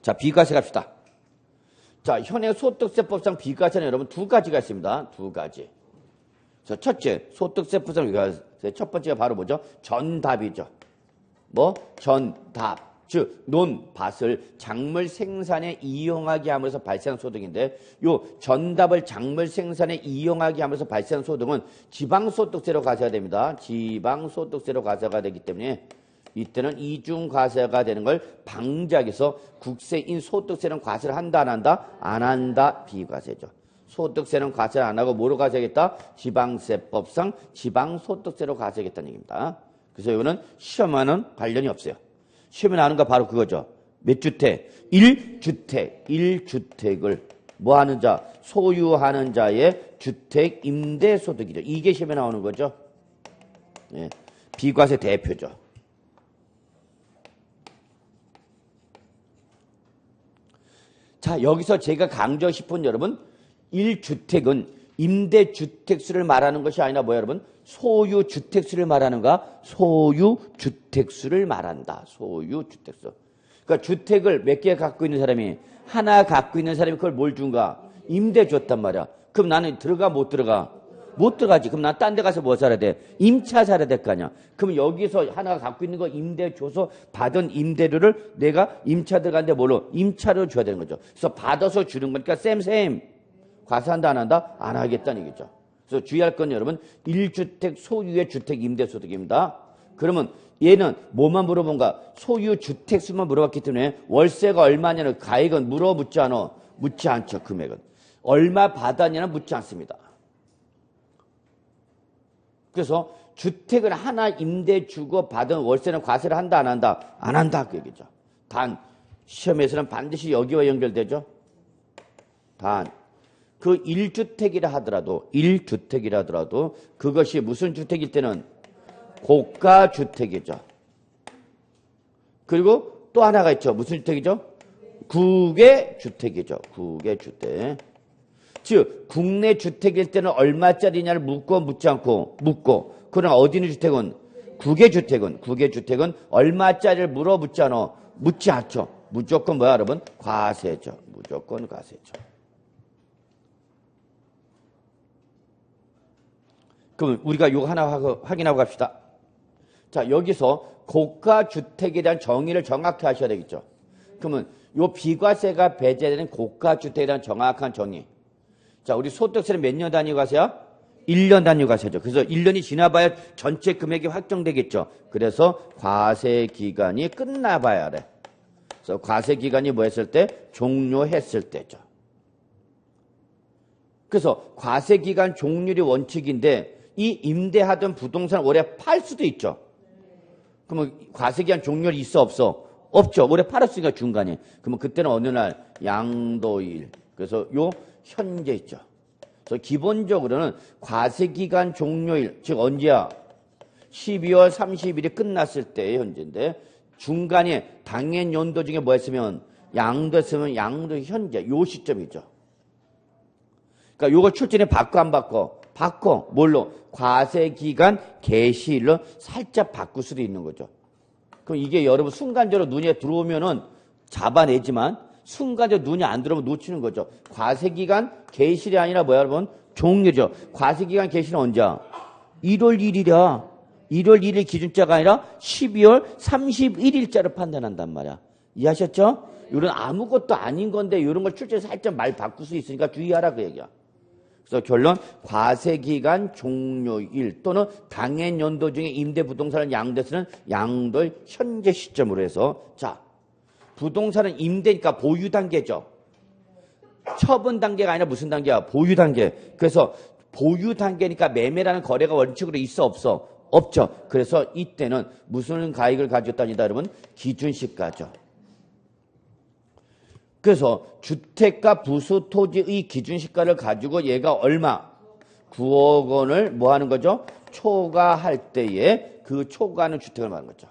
자, 비과세 갑시다. 자, 현행 소득세법상 비과세는 여러분 두 가지가 있습니다. 두 가지. 자, 첫째, 소득세법상 비과세. 첫 번째가 바로 뭐죠? 전답이죠. 뭐? 전답. 즉, 논밭을 작물 생산에 이용하게 하면서 발생한 소득인데, 요 전답을 작물 생산에 이용하게 하면서 발생한 소득은 지방소득세로 과세가 됩니다. 지방소득세로 과세가 되기 때문에 이때는 이중과세가 되는 걸 방지하기 위해서 국세인 소득세는 과세를 한다 안 한다? 안 한다. 비과세죠. 소득세는 과세를 안 하고 뭐로 과세하겠다? 지방세법상 지방소득세로 과세하겠다는 얘기입니다. 그래서 이거는 시험과는 관련이 없어요. 시험에 나오는 거 바로 그거죠. 몇 주택? 1주택. 1주택을 뭐 하는 자? 소유하는 자의 주택 임대소득이죠. 이게 시험에 나오는 거죠. 예, 비과세 대표죠. 자, 여기서 제가 강조하고 싶은 여러분, 1주택은 임대주택수를 말하는 것이 아니라 뭐야 여러분? 소유주택수를 말하는가? 소유주택수를 말한다. 소유주택수. 그러니까 주택을 몇 개 갖고 있는 사람이 하나 갖고 있는 사람이 그걸 뭘 준가? 임대 줬단 말이야. 그럼 나는 들어가 못 들어가? 못 들어가지. 그럼 난 딴 데 가서 뭐 살아야 돼? 임차 살아야 될 거 아니야. 그럼 여기서 하나가 갖고 있는 거 임대 줘서 받은 임대료를 내가 임차 들어가는데 뭘로? 임차료 줘야 되는 거죠. 그래서 받아서 주는 거니까 쌤 과세한다 안 한다? 안 하겠다는 얘기죠. 그래서 주의할 건 여러분 1주택 소유의 주택 임대소득입니다. 그러면 얘는 뭐만 물어본가? 소유 주택수만 물어봤기 때문에 월세가 얼마냐는 가액은 물어묻지 않아. 묻지 않죠. 금액은. 얼마 받았냐는 묻지 않습니다. 그래서 주택을 하나 임대 주고 받은 월세는 과세를 한다 안 한다? 안 한다 그 얘기죠. 단 시험에서는 반드시 여기와 연결되죠. 단 그 1주택이라 하더라도 그것이 무슨 주택일 때는 고가주택이죠. 그리고 또 하나가 있죠. 무슨 주택이죠? 국외주택이죠. 국외주택. 즉 국내 주택일 때는 얼마짜리냐를 묻고 묻지 않고 묻고, 그러나 어디 있는 주택은 국외주택은 얼마짜리를 물어묻지 않아. 묻지 않죠. 무조건 뭐야 여러분? 과세죠. 무조건 과세죠. 그럼 우리가 이거 하나 확인하고 갑시다. 자, 여기서 고가주택에 대한 정의를 정확히 하셔야 되겠죠. 그러면 요 비과세가 배제되는 고가주택에 대한 정확한 정의. 자, 우리 소득세는 몇 년 단위 과세야? 1년 단위 과세죠. 그래서 1년이 지나봐야 전체 금액이 확정되겠죠. 그래서 과세 기간이 끝나봐야 돼. 그래서 과세 기간이 뭐 했을 때? 종료했을 때죠. 그래서 과세 기간 종료율이 원칙인데 이 임대하던 부동산 올해 팔 수도 있죠. 그러면 과세기한 종료율이 있어 없어? 없죠. 올해 팔았으니까 중간에. 그러면 그때는 어느 날? 양도일. 그래서 요 현재 있죠. 그래서 기본적으로는 과세기간 종료일, 즉 언제야? 12월 30일이 끝났을 때의 현재인데 중간에 당해 연도 중에 뭐 했으면? 양도했으면 양도 현재 요 시점이죠. 그러니까 요거 출전에 바꿔 안 바꿔? 바꿔. 뭘로? 과세기간 개시일로 살짝 바꿀 수도 있는 거죠. 그럼 이게 여러분 순간적으로 눈에 들어오면은 잡아내지만 순간적으로 눈이 안 들어오면 놓치는 거죠. 과세기간 개시일이 아니라 뭐야 여러분? 종료죠. 과세기간 개시일은 언제야? 1월 1일이야. 1월 1일 기준자가 아니라 12월 31일자로 판단한단 말이야. 이해하셨죠? 이런 아무것도 아닌 건데 이런 걸 출제해서 살짝 말 바꿀 수 있으니까 주의하라 그 얘기야. 그래서 결론 과세기간 종료일 또는 당해 연도 중에 임대부동산을 양도했으면 양도일 현재 시점으로 해서 자 부동산은 임대니까 보유 단계죠. 처분 단계가 아니라 무슨 단계야? 보유 단계. 그래서 보유 단계니까 매매라는 거래가 원칙으로 있어 없어? 없죠. 그래서 이때는 무슨 가액을 가졌다니다 여러분? 기준시가죠. 그래서 주택가 부수 토지의 기준시가를 가지고 얘가 얼마? 9억 원을 뭐 하는 거죠? 초과할 때에 그 초과하는 주택을 말하는 거죠.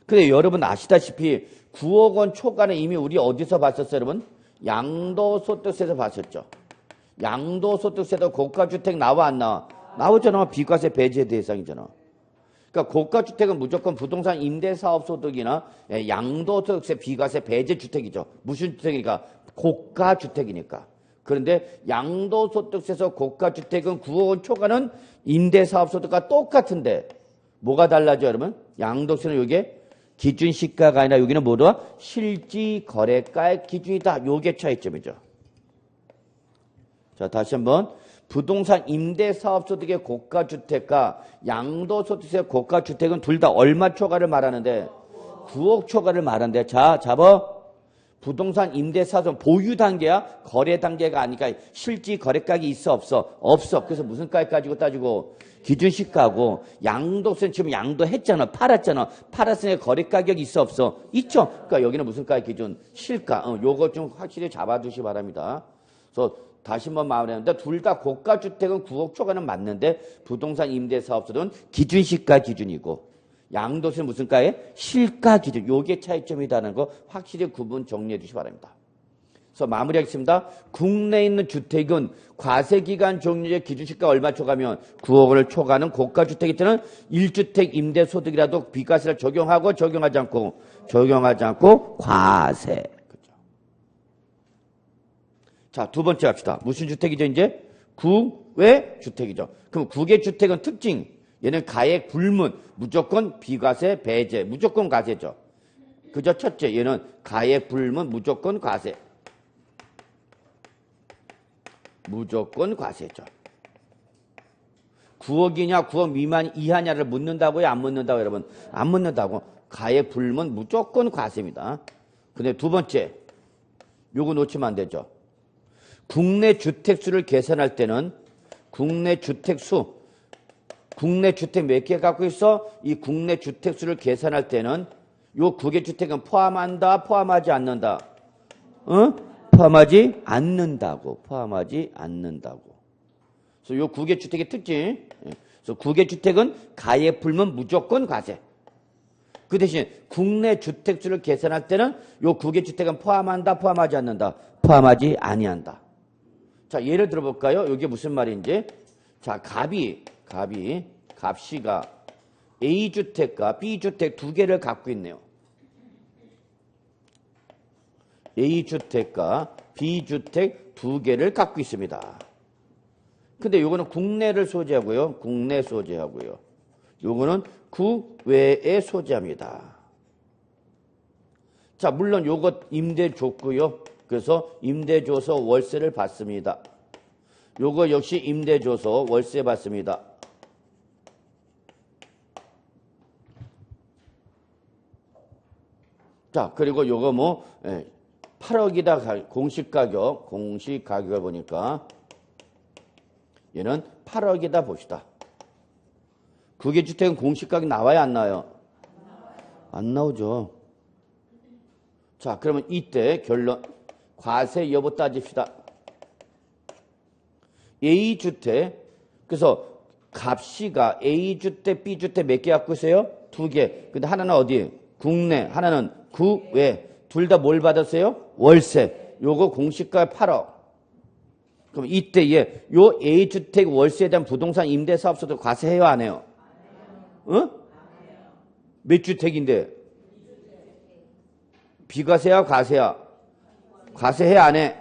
근데 여러분 아시다시피 9억 원 초과는 이미 우리 어디서 봤었어요, 여러분? 양도소득세에서 봤었죠. 양도소득세도 고가주택 나와 안 나와? 나오잖아. 비과세 배제 대상이잖아. 그러니까 고가주택은 무조건 부동산 임대사업소득이나 양도소득세 비과세 배제 주택이죠. 무슨 주택이니까? 고가주택이니까. 그런데 양도소득세에서 고가주택은 9억 원 초과는 임대사업소득과 똑같은데 뭐가 달라져 여러분? 양도세는 이게 기준시가가 아니라 여기는 뭐다? 실지거래가의 기준이다. 요게 차이점이죠. 자, 다시 한번. 부동산 임대사업소득의 고가주택과 양도소득세 고가주택은 둘 다 얼마 초과를 말하는데 9억 초과를 말하는데 자 잡아 부동산 임대사업은 보유 단계야 거래 단계가 아니까 실지 거래가격이 있어 없어? 없어. 그래서 무슨 가격 가지고 따지고 기준시가고 양도세는 지금 양도했잖아. 팔았잖아. 팔았으니까 거래가격이 있어 없어? 있죠. 그러니까 여기는 무슨 가격 기준? 실가. 요거 좀 확실히 잡아두시 바랍니다. 그래서 다시 한번 마무리하는데 둘 다 고가주택은 9억 초과는 맞는데 부동산 임대사업소는 기준시가 기준이고 양도세는 무슨 가에? 실가 기준. 요게 차이점이라는 거 확실히 구분 정리해 주시기 바랍니다. 그래서 마무리하겠습니다. 국내에 있는 주택은 과세기간 종료제 기준시가 얼마 초과하면 9억을 초과하는 고가주택일 때는 1주택 임대소득이라도 비과세를 적용하지 않고 과세. 그렇죠. 자, 두 번째 합시다. 무슨 주택이죠, 이제? 국외 주택이죠. 그럼 국외 주택은 특징. 얘는 가액 불문, 무조건 비과세, 배제, 무조건 과세죠. 그죠? 첫째, 얘는 가액 불문, 무조건 과세. 무조건 과세죠. 9억이냐, 9억 미만 이하냐를 묻는다고요? 안 묻는다고요, 여러분? 안 묻는다고. 가액 불문, 무조건 과세입니다. 근데 두 번째, 요거 놓치면 안 되죠. 국내 주택수를 계산할 때는 국내 주택수, 국내 주택 몇 개 갖고 있어? 이 국내 주택수를 계산할 때는 요 국외 주택은 포함한다, 포함하지 않는다? 포함하지 않는다고. 그래서 요 국외 주택의 특징. 그래서 국외 주택은 가액 불문 무조건 과세. 그 대신 국내 주택수를 계산할 때는 요 국외 주택은 포함한다, 포함하지 않는다? 포함하지 아니한다. 자, 예를 들어 볼까요? 이게 무슨 말인지. 자, 갑씨가 A주택과 B주택 두 개를 갖고 있네요. A주택과 B주택 두 개를 갖고 있습니다. 근데 요거는 국내를 소재하고요. 국내 소재하고요. 요거는 국외에 소재합니다. 자, 물론 요것 임대 줬고요. 그래서 임대 줘서 월세를 받습니다. 요거 역시 임대 줘서 월세 받습니다. 자, 그리고 요거 8억이다 공시가격을 보니까 얘는 8억이다 봅시다. 국외주택은 공시가격 나와요, 안 나와요? 안 나오죠. 자, 그러면 이때 결론 과세 여부 따집시다. A주택, 그래서 갑씨가 A주택, B주택 몇 개 갖고 있어요? 두 개. 근데 하나는 어디? 국내, 하나는 국외. 둘 다 뭘 받았어요? 월세. 요거 공시가 8억. 그럼 이때 요 A주택 월세에 대한 부동산 임대사업소도 과세해요, 안 해요? 몇 주택인데? 비과세야, 과세야? 과세해, 안 해?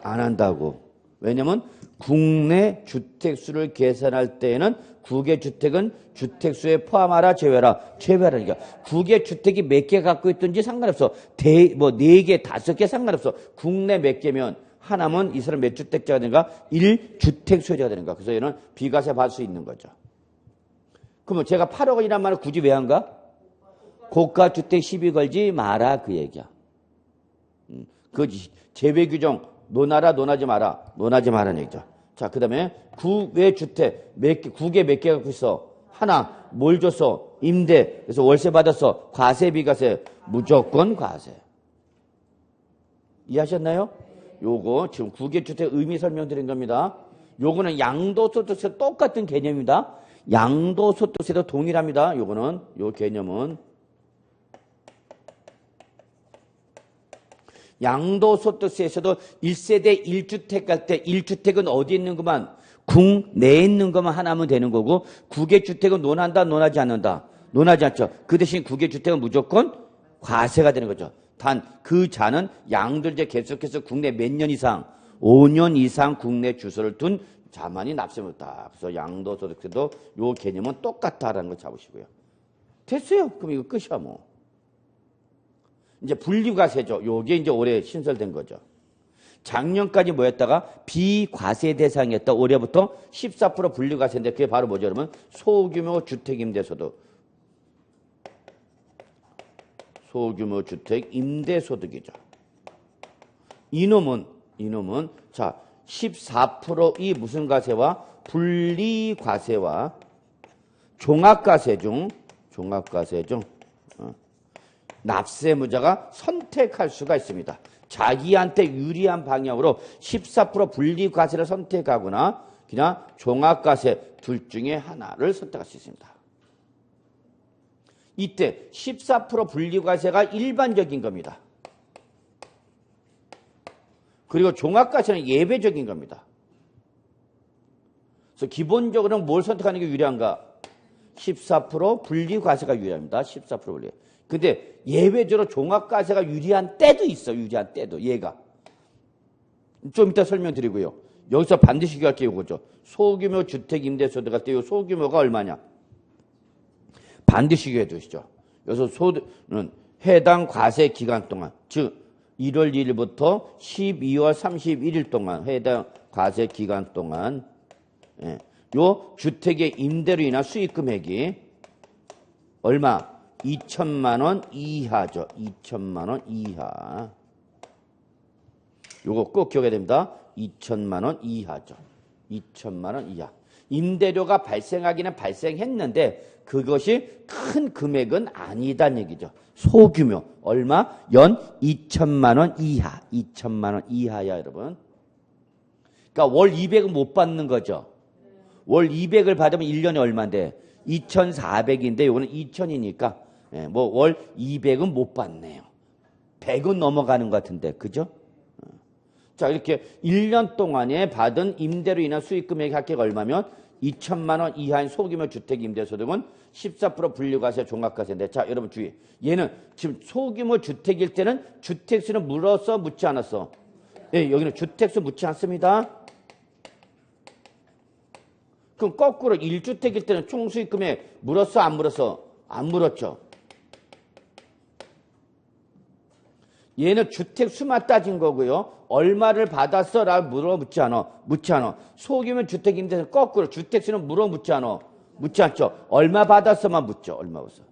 안 한다고. 왜냐면 국내 주택수를 계산할 때에는 국외 주택은 주택수에 포함하라, 제외하라. 제외하라니까. 국외 주택이 몇 개 갖고 있든지 상관없어. 4개, 5개 상관없어. 국내 몇 개면 하나면 이 사람 몇 주택자가 되는가? 1주택 소유자가 되는가? 그래서 얘는 비과세 받을 수 있는 거죠. 그러면 제가 8억 원이란 말을 굳이 왜 한가? 고가주택 시비 걸지 마라, 그 얘기야. 그 제외 규정 논하지 마라는 얘기죠. 자, 그 다음에 국외 주택 국외 몇 개 갖고 있어? 하나. 뭘 줬어? 임대. 그래서 월세 받았어. 과세, 비과세? 무조건 과세. 이해하셨나요? 요거 지금 국외 주택 의미 설명드린 겁니다. 요거는 양도소득세 똑같은 개념입니다. 양도소득세도 동일합니다. 요거는 요 개념은 양도소득세에서도 1세대 1주택 갈 때 1주택은 어디 있는 것만? 국내에 있는 것만 하나 하면 되는 거고 국외주택은 논한다, 논하지 않는다? 논하지 않죠. 그 대신 국외주택은 무조건 과세가 되는 거죠. 단 그 자는 양도세 계속해서 국내 몇 년 이상? 5년 이상 국내 주소를 둔 자만이 납세물이다. 그래서 양도소득세도 요 개념은 똑같다라는 걸 잡으시고요. 됐어요. 그럼 이거 끝이야 뭐. 이제 분리과세죠. 요게 이제 올해 신설된 거죠. 작년까지 뭐였다가 비과세 대상이었다. 올해부터 14% 분리과세인데 그게 바로 뭐죠, 여러분? 소규모 주택 임대소득. 소규모 주택 임대소득이죠. 이놈은 자 14%이 무슨 과세와 분리과세와 종합과세 중 납세무자가 선택할 수가 있습니다. 자기한테 유리한 방향으로 14% 분리과세를 선택하거나 그냥 종합과세 둘 중에 하나를 선택할 수 있습니다. 이때 14% 분리과세가 일반적인 겁니다. 그리고 종합과세는 예외적인 겁니다. 그래서 기본적으로는 뭘 선택하는 게 유리한가? 14% 분리과세가 유리합니다. 14% 분리. 근데 예외적으로 종합과세가 유리한 때도 있어. 유리한 때도. 얘가. 좀 이따 설명드리고요. 여기서 반드시 기억할 게 이거죠. 소규모 주택임대소득 할 때 이 소규모가 얼마냐? 반드시 기억해 두시죠. 여기서 소득은 해당 과세 기간 동안, 즉 1월 1일부터 12월 31일 동안 해당 과세 기간 동안 요 주택의 임대로 인한 수익 금액이 얼마? 2천만 원 이하죠. 2천만 원 이하. 요거 꼭 기억해야 됩니다. 2천만 원 이하죠. 2천만 원 이하. 임대료가 발생하기는 발생했는데 그것이 큰 금액은 아니다는 얘기죠. 소규모. 얼마? 연 2천만 원 이하. 2천만 원 이하야, 여러분. 그러니까 월 200은 못 받는 거죠. 월 200을 받으면 1년에 얼마인데? 2,400인데 요거는 2,000이니까 뭐 월 200은 못 받네요. 100은 넘어가는 것 같은데. 그죠? 자, 이렇게 1년 동안에 받은 임대로 인한 수익 금액의 합계가 얼마면 2천만 원 이하인 소규모 주택 임대소득은 14% 분리과세 종합과세인데, 자, 여러분 주의. 얘는 지금 소규모 주택일 때는 주택수는 물었어, 묻지 않았어? 예, 여기는 주택수 묻지 않습니다. 그럼 거꾸로 1주택일 때는 총수익 금액 물었어, 안 물었어? 안 물었죠. 얘는 주택 수만 따진 거고요. 얼마를 받았어? 라고 물어묻지 않아. 묻지 않아. 소규모 주택 임대는 거꾸로 주택수는 물어묻지 않아. 묻지 않죠. 얼마 받았어만 묻죠. 얼마 받았어.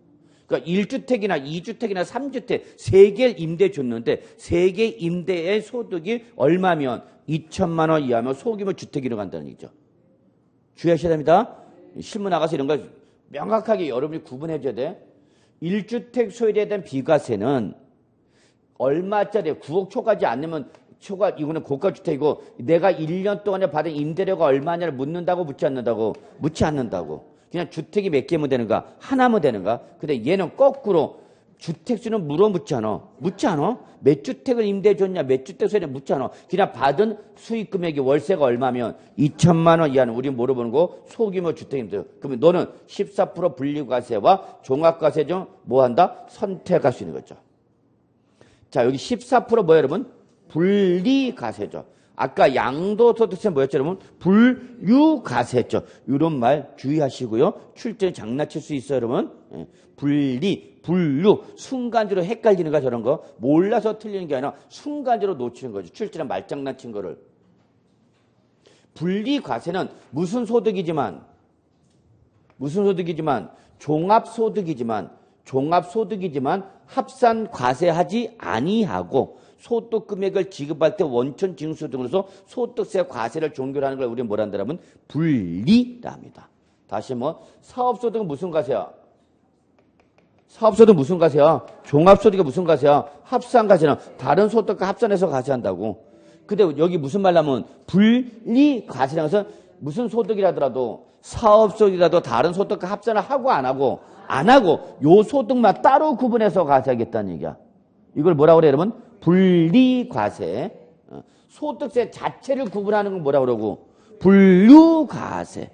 그러니까 1주택이나 2주택이나 3주택 3개 임대 줬는데 3개 임대의 소득이 얼마면 2천만 원 이하면 소규모 주택으로 간다는 얘기죠. 주의하셔야 됩니다. 실무 나가서 이런 걸 명확하게 여러분이 구분해 줘야 돼. 1주택 소유에 대한 비과세는 얼마짜리 9억 초과하지 않으면 이거는 고가주택이고 내가 1년 동안에 받은 임대료가 얼마냐를 묻는다고 묻지 않는다고? 묻지 않는다고. 그냥 주택이 몇 개면 되는가? 하나면 되는가? 근데 얘는 거꾸로 주택수는 물어묻지 않아. 묻지 않아. 몇 주택을 임대해 줬냐? 몇 주택 소유냐? 묻지 않아. 그냥 받은 수익 금액이 월세가 얼마면 2천만 원 이하는 우리 물어보는 거 소규모 주택 임대. 그러면 너는 14% 분리과세와 종합과세 중 뭐 한다? 선택할 수 있는 거죠. 자, 여기 14% 뭐예요, 여러분? 분리과세죠. 아까 양도소득세 뭐였죠, 여러분? 분류과세죠. 이런 말 주의하시고요. 출제는 장난칠 수 있어요, 여러분. 분류. 순간적으로 헷갈리는 거 저런 거. 몰라서 틀리는 게 아니라 순간적으로 놓치는 거죠. 출제는 말장난친 거를. 분리과세는 무슨 소득이지만 종합소득이지만 합산 과세하지 아니하고 소득 금액을 지급할 때 원천 징수등으로서 소득세 과세를 종결하는 걸 우리는 뭐라 한다면 분리랍니다. 다시 사업소득은 무슨 과세야? 사업소득은 무슨 과세야? 종합소득이 무슨 과세야? 합산 과세는 다른 소득과 합산해서 과세한다고. 근데 여기 무슨 말하면 분리 과세라는 것은 무슨 소득이라더라도 사업소득이라도 다른 소득과 합산을 하고 안 하고 요 소득만 따로 구분해서 과세하겠다는 얘기야. 이걸 뭐라고 그래 여러분? 분리과세. 소득세 자체를 구분하는 건 뭐라고 그러고? 분류과세.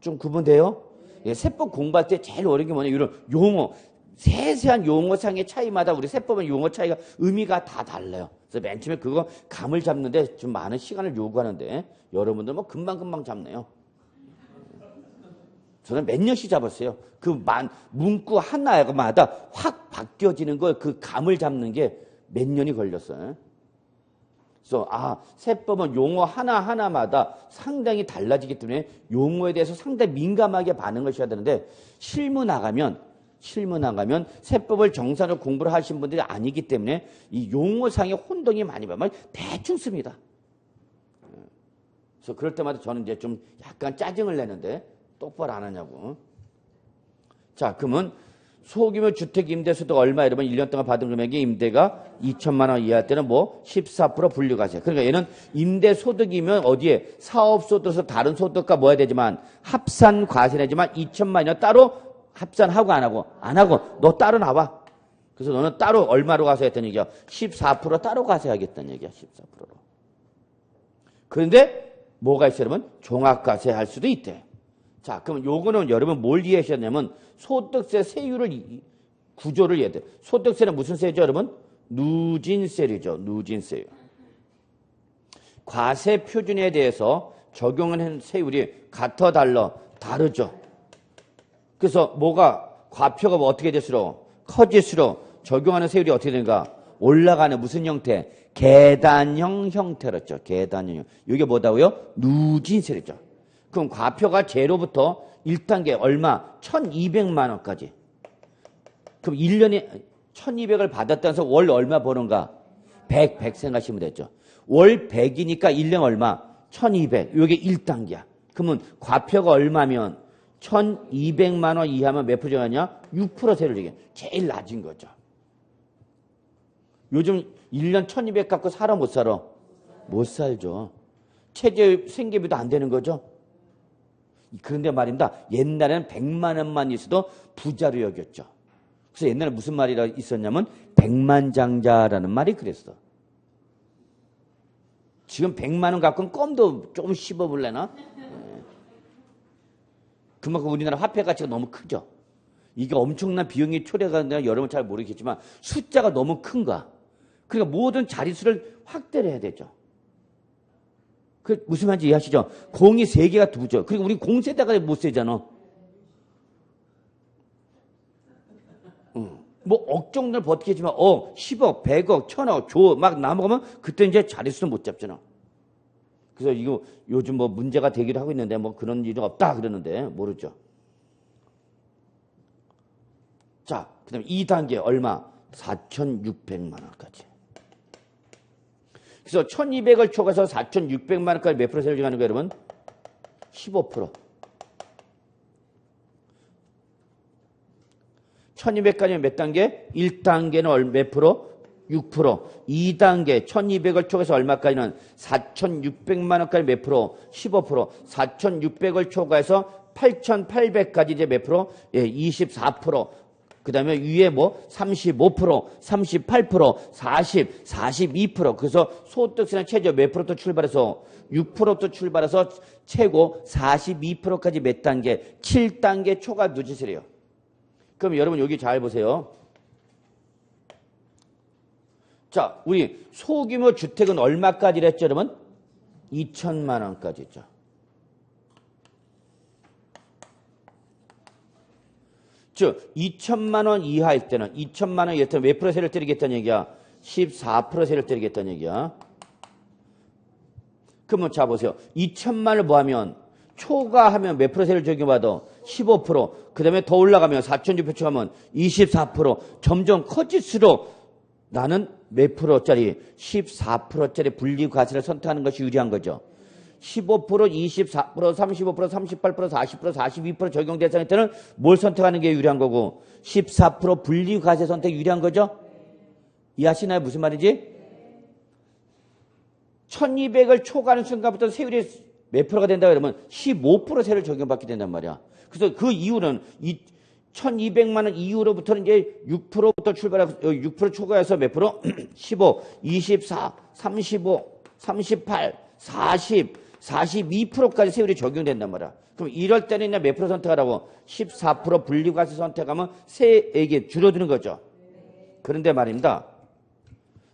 좀 구분돼요? 예, 세법 공부할 때 제일 어려운 게 뭐냐? 이런 용어. 세세한 용어상의 차이마다 우리 세법은 용어 차이가 의미가 다 달라요. 그래서 맨 처음에 그거 감을 잡는데 좀 많은 시간을 요구하는데 여러분들 금방금방 잡네요. 저는 몇 년씩 잡았어요. 문구 하나마다 확 바뀌어지는 걸 그 감을 잡는 게 몇 년이 걸렸어요. 그래서 세법은 용어 하나하나마다 상당히 달라지기 때문에 용어에 대해서 상당히 민감하게 반응을 하셔야 되는데 실무 나가면 실무 나가면 세법을 정상으로 공부를 하신 분들이 아니기 때문에 이 용어상의 혼동이 많이 받으면 대충 씁니다. 그래서 그럴 때마다 저는 이제 좀 약간 짜증을 내는데 똑바로 안 하냐고. 자, 그러면 소규모 주택 임대소득 얼마 이러면 1년 동안 받은 금액이 임대가 2천만 원 이하 때는 뭐 14% 분류과세. 그러니까 얘는 임대소득이면 어디에 사업소득에서 다른 소득과 뭐 해야 되지만 합산 과세내지만 2천만 원이면 따로 합산하고 안 하고 안 하고 너 따로 나와. 그래서 너는 따로 얼마로 과세했다는 얘기야. 14% 따로 과세하겠다는 얘기야. 14%로. 그런데 뭐가 있어요, 여러분? 종합과세 할 수도 있대. 자, 그럼 요거는 여러분 뭘 이해하셨냐면 소득세 세율을 구조를 이해해야 돼. 소득세는 무슨 세죠, 여러분? 누진세율이죠. 누진세율. 과세 표준에 대해서 적용하는 세율이 같아 달라 다르죠. 그래서 뭐가 과표가 뭐 어떻게 될수록 커질수록 적용하는 세율이 어떻게 되는가? 올라가는 무슨 형태? 계단형 형태였죠. 계단형. 이게 뭐다고요? 누진세율이죠. 그럼 과표가 제로부터 1단계 얼마? 1,200만 원까지. 그럼 1년에 1,200을 받았다면서 월 얼마 버는가? 100 생각하시면 되죠. 월 100이니까 1년 얼마? 1,200. 이게 1단계야. 그러면 과표가 얼마면 1,200만 원 이하면 몇 프로 정하냐? 6% 세를 주게. 제일 낮은 거죠. 요즘 1년 1,200 갖고 살아 못 살아? 못 살죠. 최저 생계비도 안 되는 거죠. 그런데 말입니다. 옛날에는 100만 원만 있어도 부자로 여겼죠. 그래서 옛날에 무슨 말이 있었냐면 백만장자라는 말이 그랬어. 지금 100만 원 갖고는 껌도 조금 씹어볼래나? 그만큼 우리나라 화폐 가치가 너무 크죠. 이게 엄청난 비용이 초래가는데 여러분 잘 모르겠지만 숫자가 너무 큰가. 그러니까 모든 자릿수를 확대를 해야 되죠. 그 무슨 말인지 이해하시죠? 공이 3개가 두죠. 그리고 우리 공 세다가 못 세잖아. 뭐 억 정도는 버티겠지만 10억, 100억, 1000억, 조 막 남아가면 그때 이제 자릿수는 못 잡잖아. 그래서 이거 요즘 뭐 문제가 되기도 하고 있는데 뭐 그런 일은 없다 그러는데 모르죠. 자, 그 다음에 2단계 얼마? 4,600만 원까지. 그래서 1,200을 초과해서 4,600만 원까지 몇 프로 세율 정하는 거예요, 여러분? 15%. 1,200까지는 몇 단계? 1단계는 몇 프로? 6%. 2단계 1,200을 초과해서 얼마까지는 4,600만 원까지 몇 프로? 15%. 4,600을 초과해서 8,800까지 이제 몇 프로? 예, 24%. 그 다음에 위에 뭐 35%, 38%, 40, 42%. 그래서 소득세는 최저 몇 프로부터 출발해서 6%부터 출발해서 최고 42%까지 몇 단계? 7단계 초과 누진세래요. 그럼 여러분 여기 잘 보세요. 자, 우리 소규모 주택은 얼마까지 했죠, 여러분? 2천만 원까지 했죠. 즉 2천만 원 이하일 때는 2천만 원 이하일 때는 몇 프로 세를 때리겠다는 얘기야? 14% 세를 때리겠다는 얘기야. 그러면 자 보세요. 2천만 원을 뭐 하면 초과하면 몇 프로 세를 적용받아? 15%. 그 다음에 더 올라가면 4,600 초과하면 24%. 점점 커질수록 나는 몇 프로짜리? 14%짜리 분리과세를 선택하는 것이 유리한 거죠. 15%, 24%, 35%, 38%, 40%, 42% 적용 대상일 때는 뭘 선택하는 게 유리한 거고 14% 분리과세 선택이 유리한 거죠? 이해하시나요? 무슨 말인지? 1,200을 초과하는 순간부터 세율이 몇 프로가 된다 그러면 15% 세를 적용받게 된단 말이야. 그래서 그 이유는 1,200만 원 이후로부터는 이제 6%부터 출발해서 6% 초과해서 몇 프로? 15, 24, 35, 38, 40, 42%까지 세율이 적용된단 말이야. 그럼 이럴 때는 몇 프로 선택하라고? 14% 분리과세 선택하면 세액이 줄어드는 거죠. 그런데 말입니다.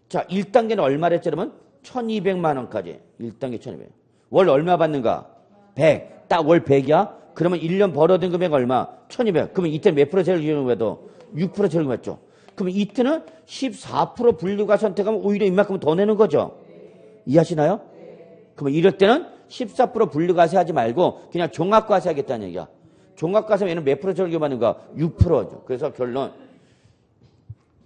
자, 1단계는 얼마랬죠, 여러분? 1,200만 원까지. 1단계 1,200. 월 얼마 받는가? 100. 딱 월 100이야? 그러면 1년 벌어든 금액 얼마? 1,200. 그러면 이때 몇 프로 세율 적용해도? 6% 적용했죠. 그러면 이때는 14% 분리과세 선택하면 오히려 이만큼 더 내는 거죠. 이해하시나요? 그러면 이럴 때는 14% 분리과세 하지 말고 그냥 종합과세 하겠다는 얘기야. 종합과세 얘는 몇 프로 적용받는가? 6%죠. 그래서 결론.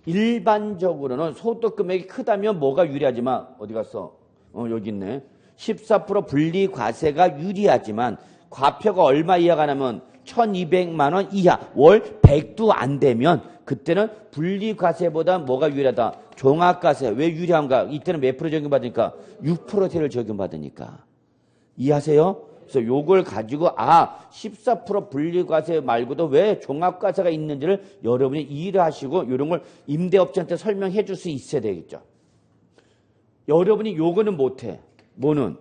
일반적으로는 소득 금액이 크다면 뭐가 유리하지만, 어디 갔어? 여기 있네. 14% 분리과세가 유리하지만, 과표가 얼마 이하가 나면 1200만 원 이하, 월 100도 안 되면, 그때는 분리과세보다 뭐가 유리하다? 종합과세. 왜 유리한가? 이때는 몇 프로 적용받으니까? 6%세를 적용받으니까. 이해하세요? 그래서 요걸 가지고 14% 분리과세 말고도 왜 종합과세가 있는지를 여러분이 이해를 하시고 이런 걸 임대업자한테 설명해 줄 수 있어야 되겠죠. 여러분이 요거는 못해. 뭐는?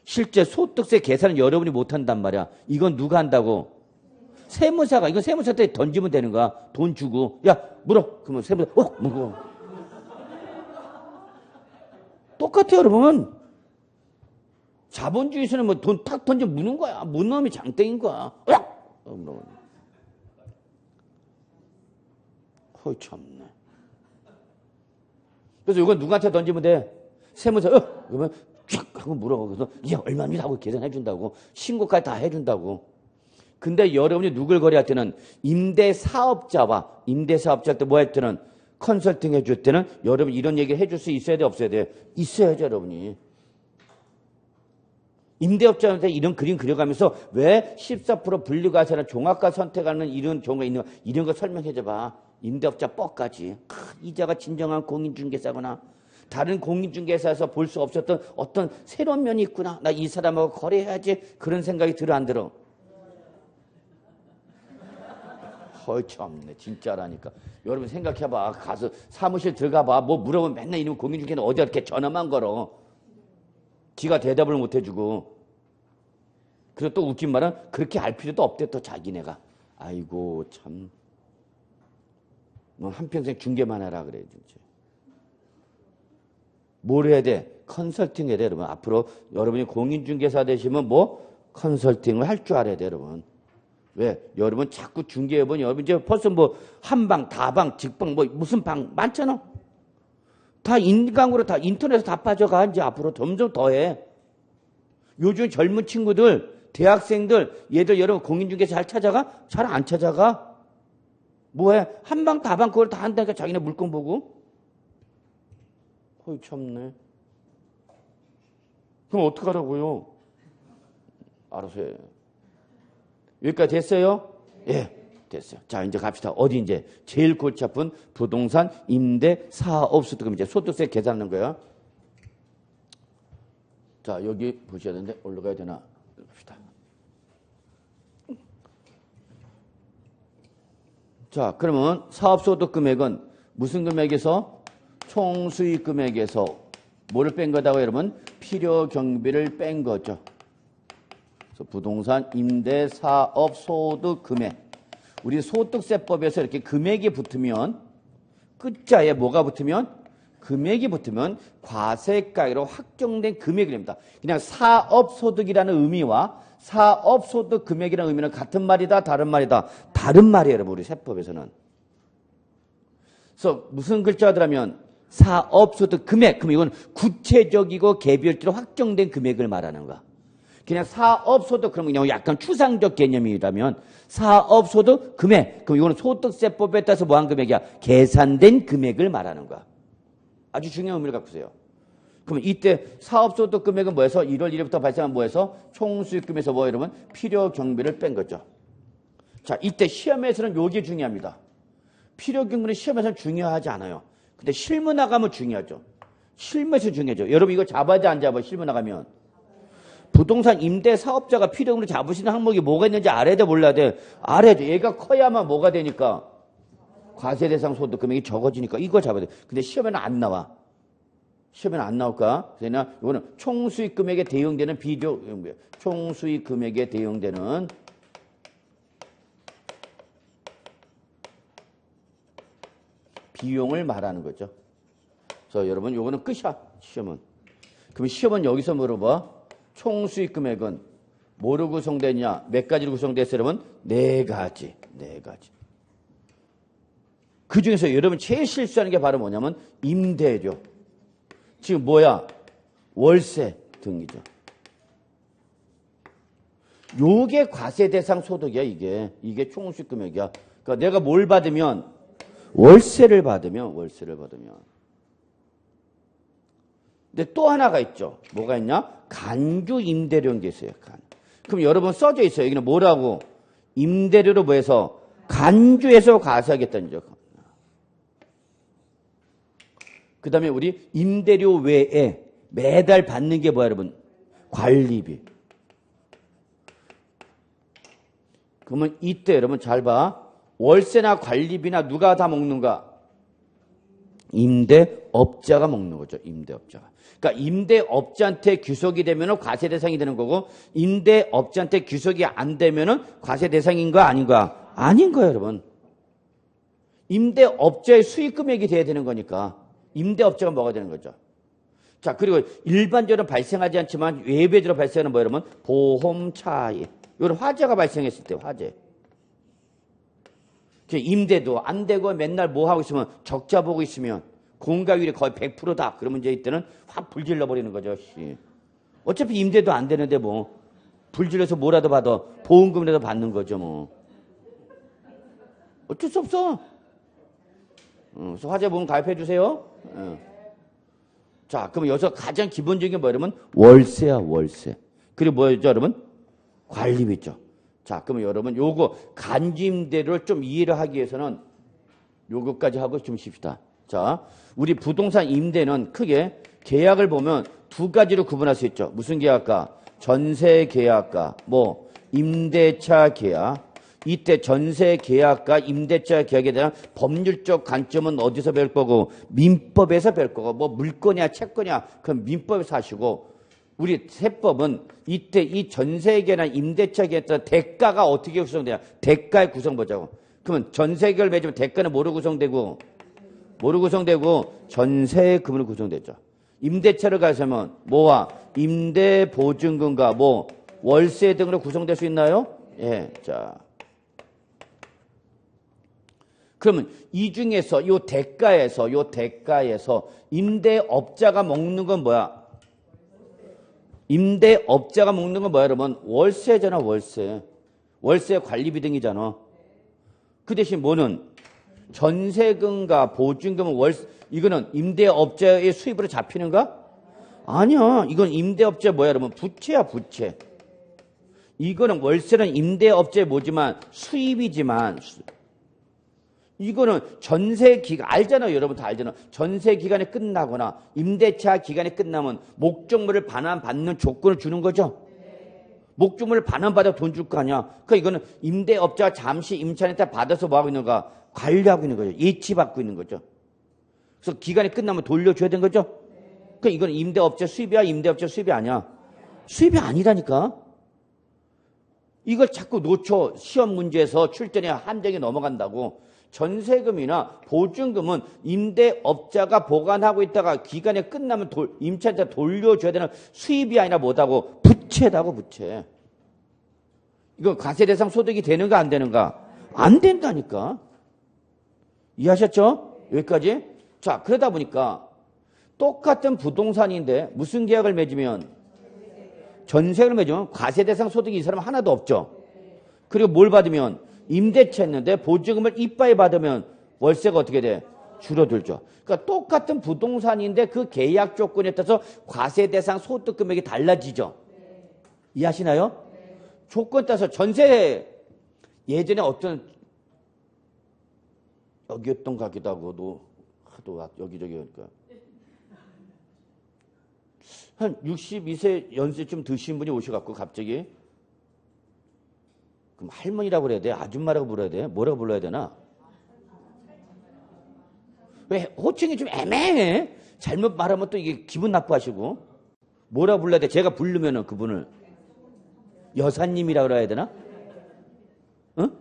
실제 소득세 계산은 여러분이 못한단 말이야. 이건 누가 한다고? 세무사가. 이건 세무사한테 던지면 되는 거야. 돈 주고. 야, 물어. 그러면 세무사, 물어. 똑같아요, 여러분. 자본주의에서는 뭐 돈 탁 던져 무는 거야. 문 놈이 장땡인 거야. 허이 참네. 그래서 이건 누구한테 던지면 돼? 세무사, 그러면 쫙 하고 물어. 그래서 이게 얼마입니다 하고 계산해 준다고. 신고까지 다 해준다고. 근데 여러분이 누굴 거래할 때는 임대사업자와 임대사업자 때 뭐 할 때는 컨설팅 해줄 때는 여러분 이런 얘기를 해줄 수 있어야 돼 없어야 돼? 있어야죠 여러분이. 임대업자한테 이런 그림 그려가면서 왜 14% 분리과세나 종합과 선택하는 이런 경우가 있는가 이런 거 설명해줘봐. 임대업자 뻑까지. 이자가 진정한 공인중개사구나. 다른 공인중개사에서 볼 수 없었던 어떤 새로운 면이 있구나. 나 이 사람하고 거래해야지. 그런 생각이 들어 안 들어? 헐 참네 진짜라니까. 여러분 생각해봐. 가서 사무실 들어가봐. 뭐 물어보면 맨날 이놈 공인중개사는 어디 이렇게 전화만 걸어. 지가 대답을 못 해주고. 그래서 또 웃긴 말은 그렇게 알 필요도 없대 또 자기네가. 아이고 참. 뭐 한평생 중개만 해라 그래 진짜. 뭘 해야 돼? 컨설팅 해야 돼 여러분. 앞으로 여러분이 공인중개사 되시면 뭐 컨설팅을 할 줄 알아야 돼 여러분. 왜? 여러분 자꾸 중개해보니 여러분 이제 벌써 뭐 한방, 다방, 직방 뭐 무슨 방 많잖아. 다 인강으로 다 인터넷에 다 빠져가. 이제 앞으로 점점 더해. 요즘 젊은 친구들, 대학생들, 얘들 여러분 공인중개사 잘 찾아가? 잘 안 찾아가? 뭐해? 한방, 다방 그걸 다 한다니까 자기네 물건 보고. 어이 참네. 그럼 어떡하라고요? 알아서 해. 여기까지 됐어요? 예. 됐어요. 자, 이제 갑시다. 어디 이제 제일 골치 아픈 부동산 임대 사업 소득금 이제 소득세 계산하는 거야. 자, 여기 보셔야 되는데 올라가야 되나? 봅시다. 자, 그러면 사업 소득 금액은 무슨 금액에서? 총수익 금액에서 뭐를 뺀 거다고 여러분? 필요 경비를 뺀 거죠. 그래서 부동산 임대 사업 소득 금액. 우리 소득세법에서 이렇게 금액이 붙으면 끝자에 뭐가 붙으면 금액이 붙으면 과세가액으로 확정된 금액이 됩니다. 그냥 사업소득이라는 의미와 사업소득 금액이라는 의미는 같은 말이다 다른 말이다. 다른 말이에요 여러분 우리 세법에서는. 그래서 무슨 글자가 들어가면 사업소득 금액. 그럼 이건 구체적이고 개별적으로 확정된 금액을 말하는 거야. 그냥 사업소득 그러면 그냥 약간 추상적 개념이라면 사업소득 금액 그럼 이거는 소득세법에 따라서 뭐한 금액이야? 계산된 금액을 말하는 거야. 아주 중요한 의미를 갖고 있어요. 그러면 이때 사업소득 금액은 뭐해서 1월 1일부터 발생한 뭐해서 총수익금에서 뭐 여러분 필요 경비를 뺀 거죠. 자 이때 시험에서는 요게 중요합니다. 필요 경비는 시험에서는 중요하지 않아요. 근데 실무 나가면 중요하죠. 실무에서 중요하죠. 여러분 이거 잡아야 안 잡아 실무 나가면. 부동산 임대 사업자가 필요금으로 잡으시는 항목이 뭐가 있는지 알아야 돼 몰라야 돼? 알아야 돼. 얘가 커야만 뭐가 되니까 과세 대상 소득 금액이 적어지니까 이거 잡아야 돼. 근데 시험에는 안 나와. 시험에는 안 나올까? 그래서 이거는 총수익 금액에 대응되는 비교 총수익 금액에 대응되는 비용을 말하는 거죠. 그래서 여러분 이거는 끝이야. 시험은. 그럼 시험은 여기서 물어봐. 총수익 금액은 뭐로 구성되냐? 몇 가지로 구성됐어요, 여러분? 네 가지. 그 중에서 여러분 제일 실수하는 게 바로 뭐냐면 임대료. 지금 뭐야? 월세 등이죠. 요게 과세 대상 소득이야, 이게. 이게 총수익 금액이야. 그러니까 내가 뭘 받으면 월세를 받으면. 근데 또 하나가 있죠. 뭐가 있냐? 간주 임대료인 게 있어요. 그럼 여러분 써져 있어요. 여기는 뭐라고? 임대료로 뭐 해서 간주해서 과세하겠다는 죠. 그 다음에 우리 임대료 외에 매달 받는 게 뭐야, 여러분? 관리비. 그러면 이때 여러분 잘 봐. 월세나 관리비나 누가 다 먹는가? 임대업자가 먹는 거죠. 임대업자가. 그러니까 임대업자한테 귀속이 되면 과세 대상이 되는 거고, 임대업자한테 귀속이 안 되면 과세 대상인가 아닌가? 아닌 거예요, 여러분. 임대업자의 수익 금액이 돼야 되는 거니까 임대업자가 먹어야 되는 거죠. 자, 그리고 일반적으로 발생하지 않지만 외부적으로 발생하는 뭐 여러분? 보험 차익. 이런 화재가 발생했을 때 화재. 임대도 안 되고 맨날 뭐 하고 있으면 적자 보고 있으면 공과율이 거의 100%다. 그러면 이제 이때는 확 불질러 버리는 거죠. 어차피 임대도 안 되는데 뭐 불질러서 뭐라도 받아 보험금이라도 받는 거죠. 뭐 어쩔 수 없어. 그래서 화재 보험 가입해 주세요. 자, 그럼 여기서 가장 기본적인 게 뭐냐면 월세야, 월세. 그리고 뭐죠, 여러분? 관리비죠. 자, 그러면 여러분 요거 간주임대료를 좀 이해를 하기 위해서는 요거까지 하고 좀 쉽시다. 자, 우리 부동산 임대는 크게 계약을 보면 두 가지로 구분할 수 있죠. 무슨 계약과? 전세 계약과 뭐 임대차 계약. 이때 전세 계약과 임대차 계약에 대한 법률적 관점은 어디서 배울 거고? 민법에서 배울 거고. 뭐 물권이야 채권이야 그럼 민법에서 하시고, 우리 세법은 이때 이 전세계나 임대차 계약에 따라 대가가 어떻게 구성되냐? 대가의 구성 보자고. 그러면 전세계를 맺으면 대가는 뭐로 구성되고? 전세금으로 구성되죠. 임대차를 가서면 뭐와? 임대보증금과 뭐 월세 등으로 구성될 수 있나요? 예. 자. 그러면 이 중에서 요 대가에서 임대업자가 먹는 건 뭐야? 임대업자가 먹는 건 뭐야, 여러분? 월세잖아, 월세. 월세 관리비 등이잖아. 그 대신 뭐는? 전세금과 보증금은 이거는 임대업자의 수입으로 잡히는가? 아니야. 이건 임대업자 뭐야, 여러분? 부채야, 부채. 이거는 월세는 임대업자의 뭐지만 수입이지만, 이거는 전세 기간, 알잖아요. 여러분 다 알잖아요. 전세 기간이 끝나거나 임대차 기간이 끝나면 목적물을 반환받는 조건을 주는 거죠. 목적물을 반환받아 돈 줄 거 아니야. 그러니까 이거는 임대업자가 잠시 임차인한테 받아서 뭐 하고 있는가? 관리하고 있는 거죠. 예치받고 있는 거죠. 그래서 기간이 끝나면 돌려줘야 되는 거죠. 그러니까 이건 임대업자 수입이야? 임대업자 수입이 아니야? 수입이 아니라니까. 이걸 자꾸 놓쳐. 시험 문제에서 출전에 함정이 넘어간다고. 전세금이나 보증금은 임대업자가 보관하고 있다가 기간이 끝나면 임차인한테 돌려줘야 되는 수입이 아니라 뭐다고? 부채다고, 부채. 이거 과세 대상 소득이 되는가 안 되는가? 안 된다니까. 이해하셨죠? 여기까지? 자, 그러다 보니까 똑같은 부동산인데 무슨 계약을 맺으면? 전세를 맺으면 과세 대상 소득이 이 사람 하나도 없죠. 그리고 뭘 받으면? 임대차 했는데 보증금을 이빠이 받으면 월세가 어떻게 돼? 줄어들죠. 그러니까 똑같은 부동산인데 그 계약 조건에 따라서 과세 대상 소득 금액이 달라지죠. 이해하시나요? 조건에 따라서 전세, 예전에 어떤 여기였던 것 같기도 하고 하도 여기저기 그러니까 한 62세 연세쯤 드신 분이 오셔갖고 갑자기, 그럼 할머니라고 그래야 돼? 아줌마라고 불러야 돼? 뭐라고 불러야 되나? 왜 호칭이 좀 애매해? 잘못 말하면 또 이게 기분 나빠하시고. 뭐라고 불러야 돼? 제가 부르면은 그분을 여사님이라고 그래야 되나? 응?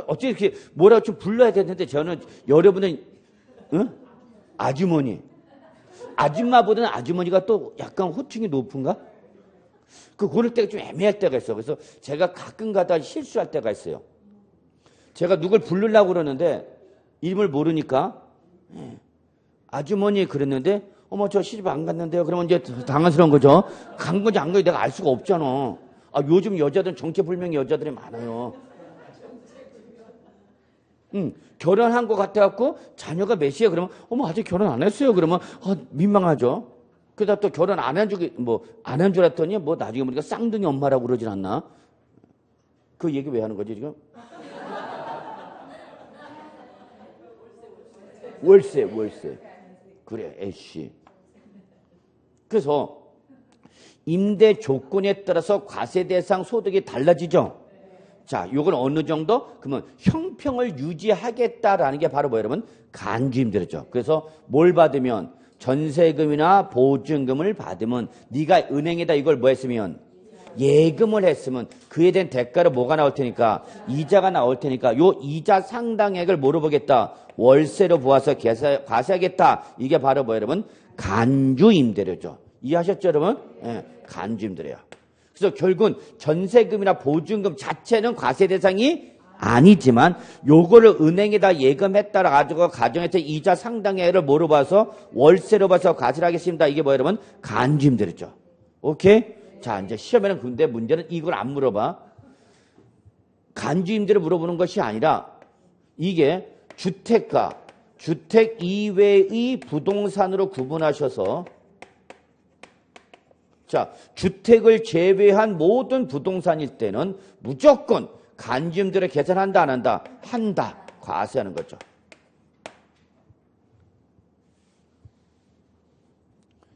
어떻게 이렇게 뭐라고 좀 불러야 되는데 저는 여러분은 응? 아주머니. 아줌마보다는 아주머니가 또 약간 호칭이 높은가? 고를 때가 좀 애매할 때가 있어. 그래서 제가 가끔 가다 실수할 때가 있어요. 제가 누굴 부르려고 그러는데 이름을 모르니까 아주머니 그랬는데 어머 저 시집 안 갔는데요. 그러면 이제 당황스러운 거죠. 간 건지 안 간지 내가 알 수가 없잖아. 아, 요즘 여자들은 정체불명의 여자들이 많아요. 결혼한 것 같아갖고 자녀가 몇이야 그러면 어머 아직 결혼 안 했어요 그러면 민망하죠. 그러다 또 결혼 안 한 줄 안 한 줄 알았더니 뭐 나중에 보니까 쌍둥이 엄마라고 그러진 않나? 그 얘기 왜 하는 거지 지금? 월세. 그래 애씨. 그래서 임대 조건에 따라서 과세 대상 소득이 달라지죠. 자, 요건 어느 정도? 그러면 형평을 유지하겠다라는 게 바로 뭐 여러분? 간주임대료죠. 그래서 뭘 받으면 전세금이나 보증금을 받으면 네가 은행에다 이걸 뭐 했으면 예금을 했으면 그에 대한 대가로 뭐가 나올 테니까 이자가 나올 테니까 요 이자 상당액을 뭐로 보겠다? 월세로 보아서 과세하겠다. 이게 바로 뭐 여러분? 간주임대료죠. 이해하셨죠 여러분? 예, 간주임대료야. 그래서 결국은 전세금이나 보증금 자체는 과세 대상이 아니지만 요거를 은행에다 예금했다라 가지고 가정에서 이자 상당액을 뭐로 봐서 월세로 봐서 과세를 하겠습니다. 이게 뭐 여러분? 간주임대료죠. 오케이? 자, 이제 시험에는 근데 문제는 이걸 안 물어봐. 간주임대로 물어보는 것이 아니라 이게 주택가, 주택 이외의 부동산으로 구분하셔서 자, 주택을 제외한 모든 부동산일 때는 무조건 간주임대로 계산한다 안 한다? 한다. 과세하는 거죠.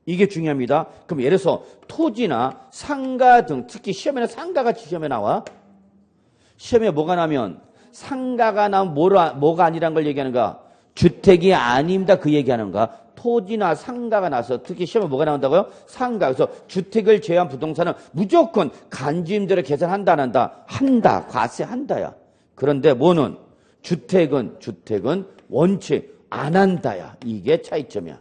이게 중요합니다. 그럼 예를 들어서 토지나 상가 등 특히 시험에는 상가가 시험에 나와. 시험에 뭐가 나면 상가가 나면 뭐가 아니란 걸 얘기하는가? 주택이 아닙니다. 그 얘기하는가? 토지나 상가가 나서 특히 시험에 뭐가 나온다고요? 상가. 그래서 주택을 제외한 부동산은 무조건 간주임대로 계산한다 안 한다? 한다. 과세한다야. 그런데 뭐는 주택은 원칙 안 한다야. 이게 차이점이야.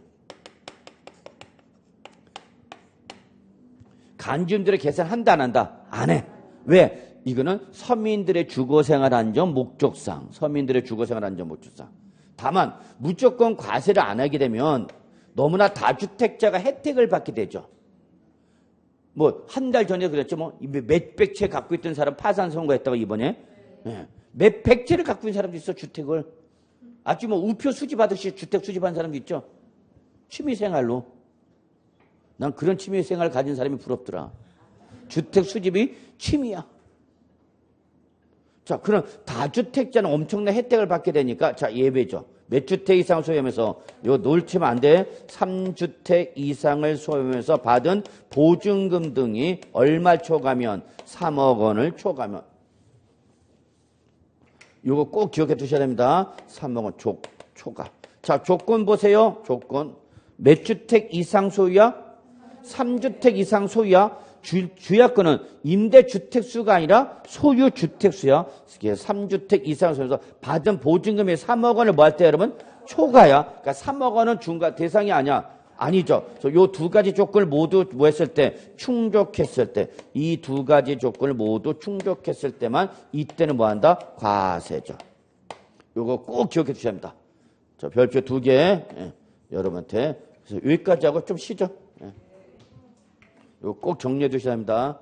간주임대로 계산한다 안 한다? 안 해. 왜? 이거는 서민들의 주거생활 안정 목적상. 서민들의 주거생활 안정 목적상. 다만 무조건 과세를 안 하게 되면 너무나 다주택자가 혜택을 받게 되죠. 뭐 한 달 전에 그랬죠. 뭐 몇백 채 갖고 있던 사람 파산 선고했다고 이번에. 네. 몇백 채를 갖고 있는 사람도 있어. 주택을. 아주 뭐 우표 수집하듯이 주택 수집한 사람도 있죠. 취미생활로. 난 그런 취미생활을 가진 사람이 부럽더라. 주택 수집이 취미야. 자, 그럼 다주택자는 엄청난 혜택을 받게 되니까 자, 예외죠. 몇 주택 이상 소유하면서 이거 놓치면 안 돼. 3주택 이상을 소유하면서 받은 보증금 등이 얼마 초과면 3억 원을 초과면 이거 꼭 기억해 두셔야 됩니다. 3억 원 초과. 자, 조건 보세요. 조건. 몇 주택 이상 소유야? 3주택 이상 소유야? 주약권은 임대주택수가 아니라 소유주택수야. 3주택 이상 소유해서 받은 보증금이 3억 원을 뭐 할 때 여러분? 초과야. 그러니까 3억 원은 중과 대상이 아니야. 아니죠. 요 두 가지 조건을 모두 뭐 했을 때? 충족했을 때. 이 두 가지 조건을 모두 충족했을 때만 이때는 뭐 한다? 과세죠. 요거 꼭 기억해 주셔야 합니다. 자, 별표 2개. 예, 여러분한테. 그래서 여기까지 하고 좀 쉬죠. 이거 꼭 정리해 두셔야 합니다.